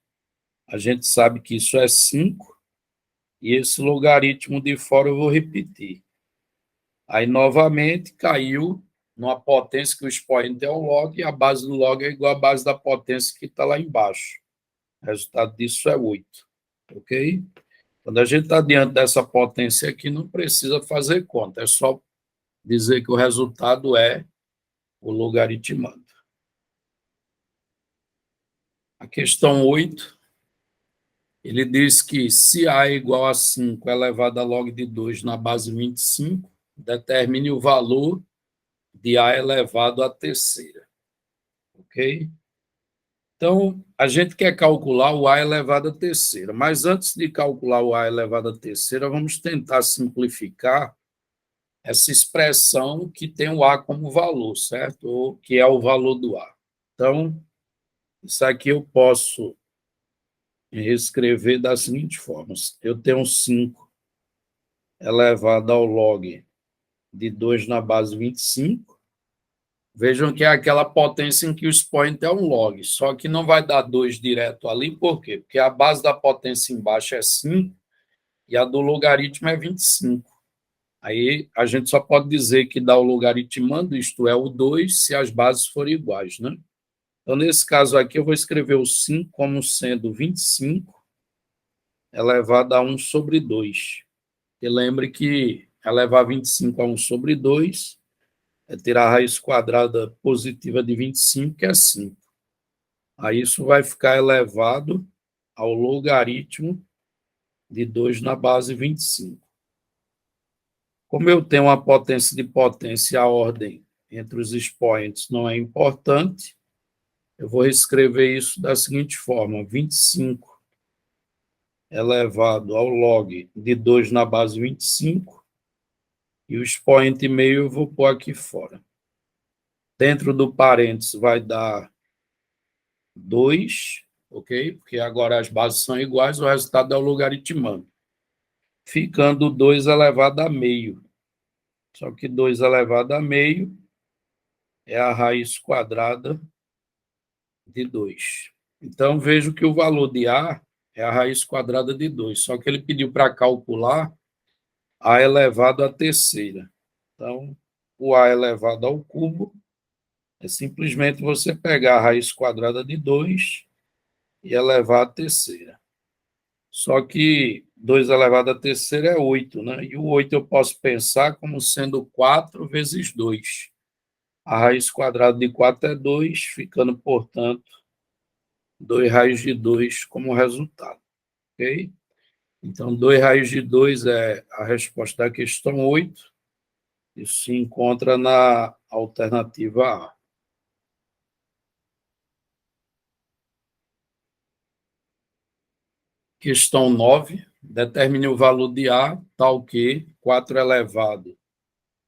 A gente sabe que isso é 5, e esse logaritmo de fora eu vou repetir. Aí, novamente, caiu numa potência que o expoente é o log, e a base do log é igual à base da potência que está lá embaixo. O resultado disso é 8, ok? Quando a gente está diante dessa potência aqui, não precisa fazer conta, é só dizer que o resultado é o logaritmando. A questão 8, ele diz que se A é igual a 5 elevado a log de 2 na base 25, determine o valor de A elevado à terceira, ok? Então, a gente quer calcular o A elevado à terceira, mas antes de calcular o A elevado à terceira, vamos tentar simplificar essa expressão que tem o A como valor, certo? Ou que é o valor do A. Então, isso aqui eu posso reescrever da seguinte forma: eu tenho 5 elevado ao log de 2 na base 25. Vejam que é aquela potência em que o expoente é um log, só que não vai dar 2 direto ali, por quê? Porque a base da potência embaixo é 5 e a do logaritmo é 25. Aí a gente só pode dizer que dá o logaritmando, isto é, o 2, se as bases forem iguais, né? Então, nesse caso aqui, eu vou escrever o 5 como sendo 25 elevado a 1 sobre 2. E lembre que elevar 25 a 1 sobre 2 é tirar a raiz quadrada positiva de 25, que é 5. Aí isso vai ficar elevado ao logaritmo de 2 na base 25. Como eu tenho uma potência de potência, a ordem entre os expoentes não é importante, eu vou escrever isso da seguinte forma: 25 elevado ao log de 2 na base 25, e o expoente meio eu vou pôr aqui fora. Dentro do parênteses vai dar 2, ok? Porque agora as bases são iguais, o resultado é o logaritmando. Ficando 2 elevado a meio. Só que 2 elevado a meio é a raiz quadrada de 2. Então, vejo que o valor de A é a raiz quadrada de 2. Só que ele pediu para calcular A elevado à terceira. Então, o A elevado ao cubo é simplesmente você pegar a raiz quadrada de 2 e elevar à terceira. Só que 2 elevado à terceira é 8, né? E o 8 eu posso pensar como sendo 4 vezes 2. A raiz quadrada de 4 é 2, ficando, portanto, 2 raiz de 2 como resultado, ok? Então, 2 raiz de 2 é a resposta da questão 8. Isso se encontra na alternativa A. Questão 9. Determine o valor de A, tal que 4 elevado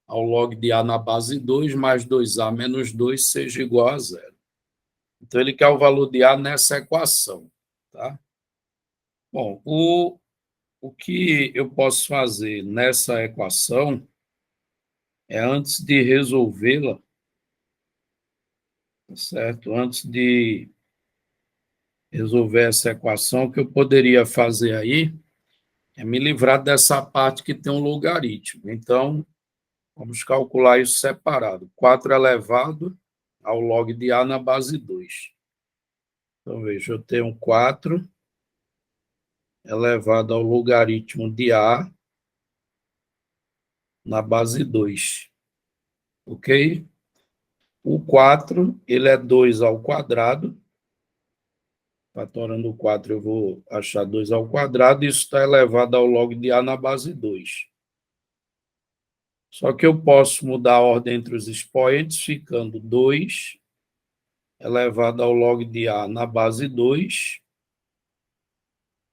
ao log de A na base 2 mais 2A menos 2 seja igual a zero. Então, ele quer o valor de A nessa equação, tá? Bom, o que eu posso fazer nessa equação é, antes de resolvê-la, certo? Antes de resolver essa equação, o que eu poderia fazer aí é me livrar dessa parte que tem um logaritmo. Então, vamos calcular isso separado. 4 elevado ao log de A na base 2. Então, veja, eu tenho 4 elevado ao logaritmo de A na base 2. Ok? O 4, ele é 2 ao quadrado. Fatorando o 4, eu vou achar 2 ao quadrado. Isso está elevado ao log de A na base 2. Só que eu posso mudar a ordem entre os expoentes, ficando 2 elevado ao log de A na base 2.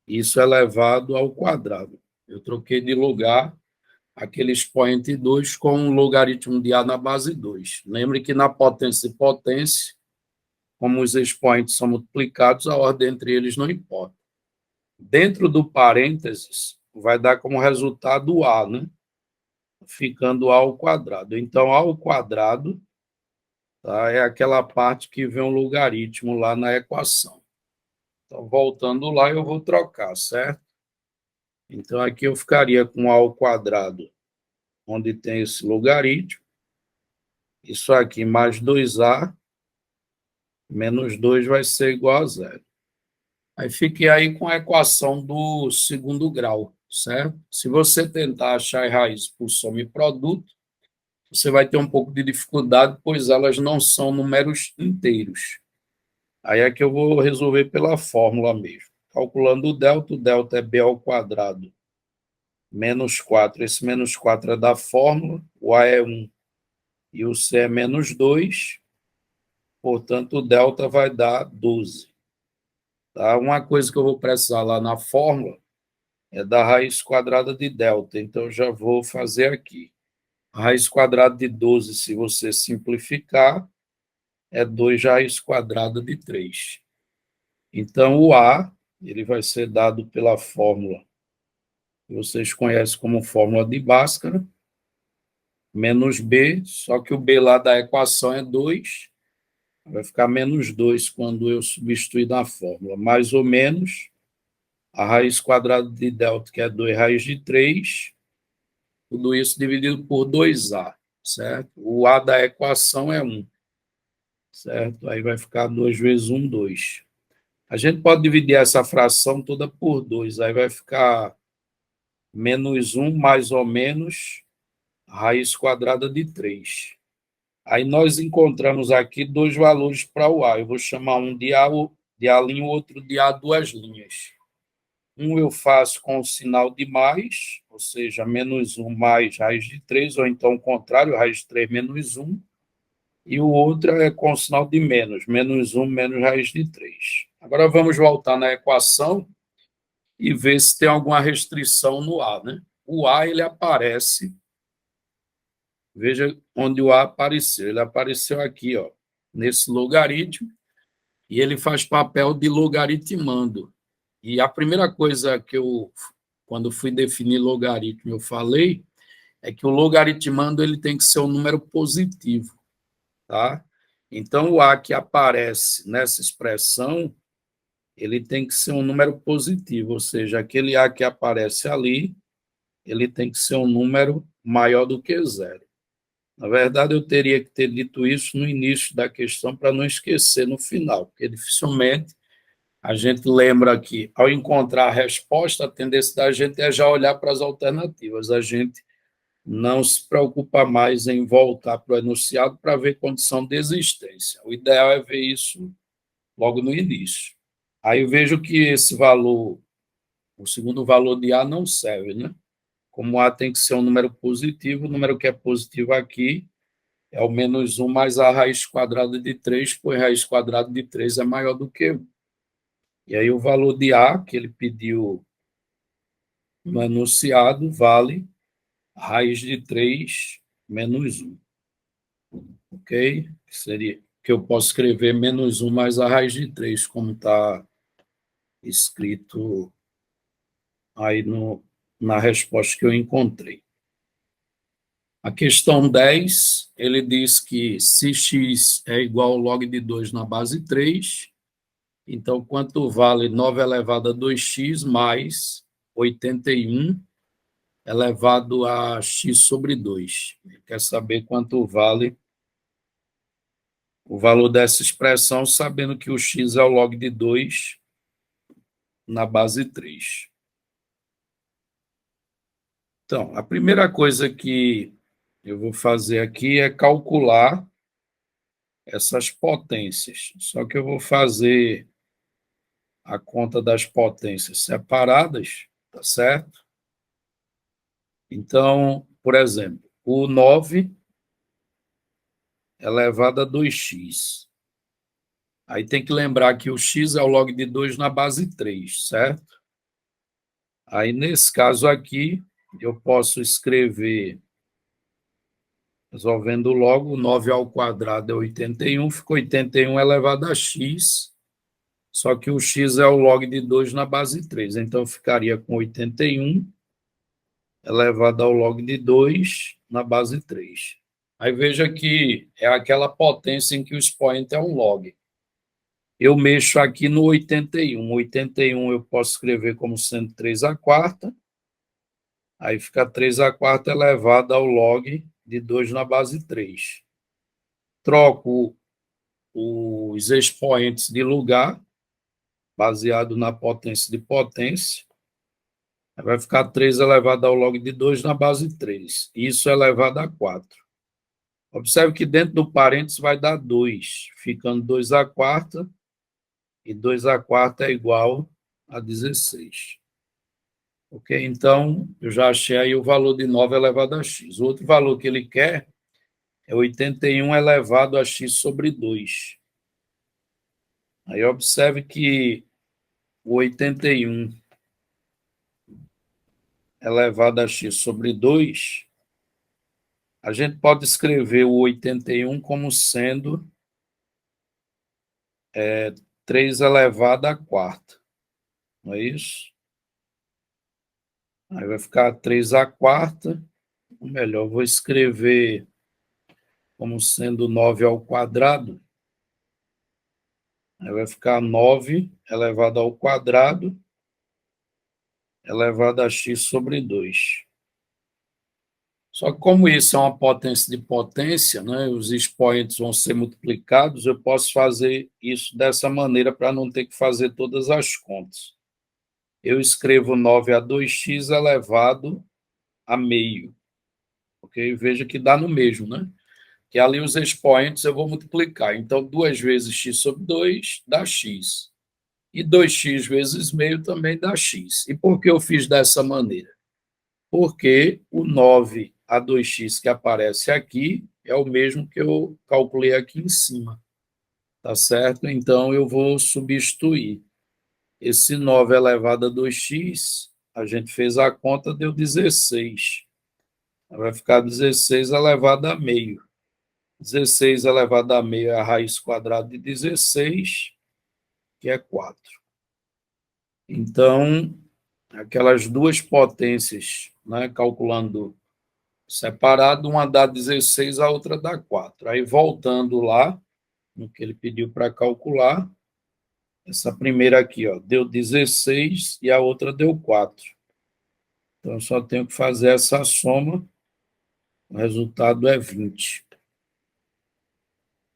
Isso elevado ao quadrado. Eu troquei de lugar aquele expoente 2 com o logaritmo de A na base 2. Lembre que na potência e potência, como os expoentes são multiplicados, a ordem entre eles não importa. Dentro do parênteses, vai dar como resultado A, né? Ficando A ao quadrado. Então, A ao quadrado, tá, é aquela parte que vem um logaritmo lá na equação. Então, voltando lá, eu vou trocar, certo? Então, aqui eu ficaria com A ao quadrado, onde tem esse logaritmo. Isso aqui mais 2A menos 2 vai ser igual a zero. Aí fiquei aí com a equação do segundo grau, certo? Se você tentar achar raiz por soma e produto, você vai ter um pouco de dificuldade, pois elas não são números inteiros. Aí é que eu vou resolver pela fórmula mesmo. Calculando o delta é b ao quadrado menos 4. Esse menos 4 é da fórmula, o a é 1 e o c é menos 2. Portanto, o delta vai dar 12. Tá? Uma coisa que eu vou precisar lá na fórmula é da raiz quadrada de delta. Então, já vou fazer aqui. A raiz quadrada de 12, se você simplificar, é 2 raiz quadrada de 3. Então, o A ele vai ser dado pela fórmula que vocês conhecem como fórmula de Bhaskara, menos B, só que o B lá da equação é 2, vai ficar menos 2 quando eu substituir na fórmula, mais ou menos a raiz quadrada de delta, que é 2 raiz de 3, tudo isso dividido por 2A, certo? O A da equação é 1, certo? Aí vai ficar 2 vezes 1, 2. A gente pode dividir essa fração toda por 2, aí vai ficar menos 1 mais ou menos raiz quadrada de 3. Aí nós encontramos aqui dois valores para o A. Eu vou chamar um de A, de A', o outro de A duas linhas. Um eu faço com o sinal de mais, ou seja, menos 1 mais raiz de 3, ou então o contrário, raiz de 3 menos 1. E o outro é com o sinal de menos 1 menos raiz de 3. Agora vamos voltar na equação e ver se tem alguma restrição no A, né? O A, ele aparece, veja onde o A apareceu. Ele apareceu aqui, ó, nesse logaritmo, e ele faz papel de logaritmando. E a primeira coisa que eu, quando fui definir logaritmo, eu falei, é que o logaritmando ele tem que ser um número positivo, tá? Então, o A que aparece nessa expressão, ele tem que ser um número positivo, ou seja, aquele A que aparece ali, ele tem que ser um número maior do que zero. Na verdade, eu teria que ter dito isso no início da questão para não esquecer no final, porque dificilmente a gente lembra que, ao encontrar a resposta, a tendência da gente é já olhar para as alternativas. A gente não se preocupa mais em voltar para o enunciado para ver condição de existência. O ideal é ver isso logo no início. Aí eu vejo que esse valor, o segundo valor de A não serve, né? Como A tem que ser um número positivo, o número que é positivo aqui é o menos 1 mais a raiz quadrada de 3, pois a raiz quadrada de 3 é maior do que 1. E aí o valor de A, que ele pediu no enunciado, vale raiz de 3 menos 1. Ok? Seria que eu posso escrever menos 1 mais a raiz de 3, como está escrito aí na resposta que eu encontrei. A questão 10, ele diz que se x é igual ao log de 2 na base 3, então quanto vale 9 elevado a 2x mais 81 elevado a x sobre 2. Ele quer saber quanto vale o valor dessa expressão, sabendo que o x é o log de 2 na base 3. Então, a primeira coisa que eu vou fazer aqui é calcular essas potências. Só que eu vou fazer a conta das potências separadas, tá certo? Então, por exemplo, o 9 elevado a 2x. Aí tem que lembrar que o x é o log de 2 na base 3, certo? Aí, nesse caso aqui, eu posso escrever, resolvendo logo, 9 ao quadrado é 81, fica 81 elevado a x, só que o x é o log de 2 na base 3, então ficaria com 81 elevado ao log de 2 na base 3. Aí veja que é aquela potência em que o expoente é um log. Eu mexo aqui no 81. 81 eu posso escrever como sendo 3 à quarta. Aí fica 3 à quarta elevado ao log de 2 na base 3. Troco os expoentes de lugar, baseado na potência de potência. Aí vai ficar 3 elevado ao log de 2 na base 3. Isso elevado a 4. Observe que dentro do parênteses vai dar 2, ficando 2 à quarta, e 2 à quarta é igual a 16. Ok? Então, eu já achei aí o valor de 9 elevado a x. O outro valor que ele quer é 81 elevado a x sobre 2. Aí observe que o 81 elevado a x sobre 2, a gente pode escrever o 81 como sendo 3 elevado à quarta. Não é isso? Aí vai ficar 3 à quarta. Ou melhor, vou escrever como sendo 9 ao quadrado. Aí vai ficar 9 elevado ao quadrado elevado a x sobre 2. Só que como isso é uma potência de potência, né, os expoentes vão ser multiplicados, eu posso fazer isso dessa maneira para não ter que fazer todas as contas. Eu escrevo 9 a 2x elevado a meio. Ok? Veja que dá no mesmo, né? Que ali os expoentes eu vou multiplicar. Então, 2 vezes x sobre 2 dá x. E 2x vezes meio também dá x. E por que eu fiz dessa maneira? Porque o 9 a 2x que aparece aqui é o mesmo que eu calculei aqui em cima. Tá certo? Então, eu vou substituir. Esse 9 elevado a 2x, a gente fez a conta, deu 16. Vai ficar 16 elevado a meio. 16 elevado a meio é a raiz quadrada de 16, que é 4. Então, aquelas duas potências, né, calculando separado, uma dá 16, a outra dá 4. Aí, voltando lá, no que ele pediu para calcular, essa primeira aqui, ó, deu 16 e a outra deu 4. Então, eu só tenho que fazer essa soma, o resultado é 20.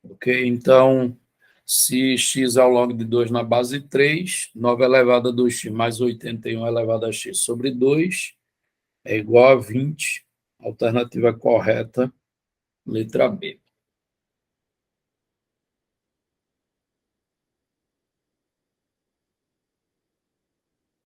Ok? Então, se x é o log de 2 na base 3, 9 elevado a 2x mais 81 elevado a x sobre 2 é igual a 20. Alternativa correta, letra B.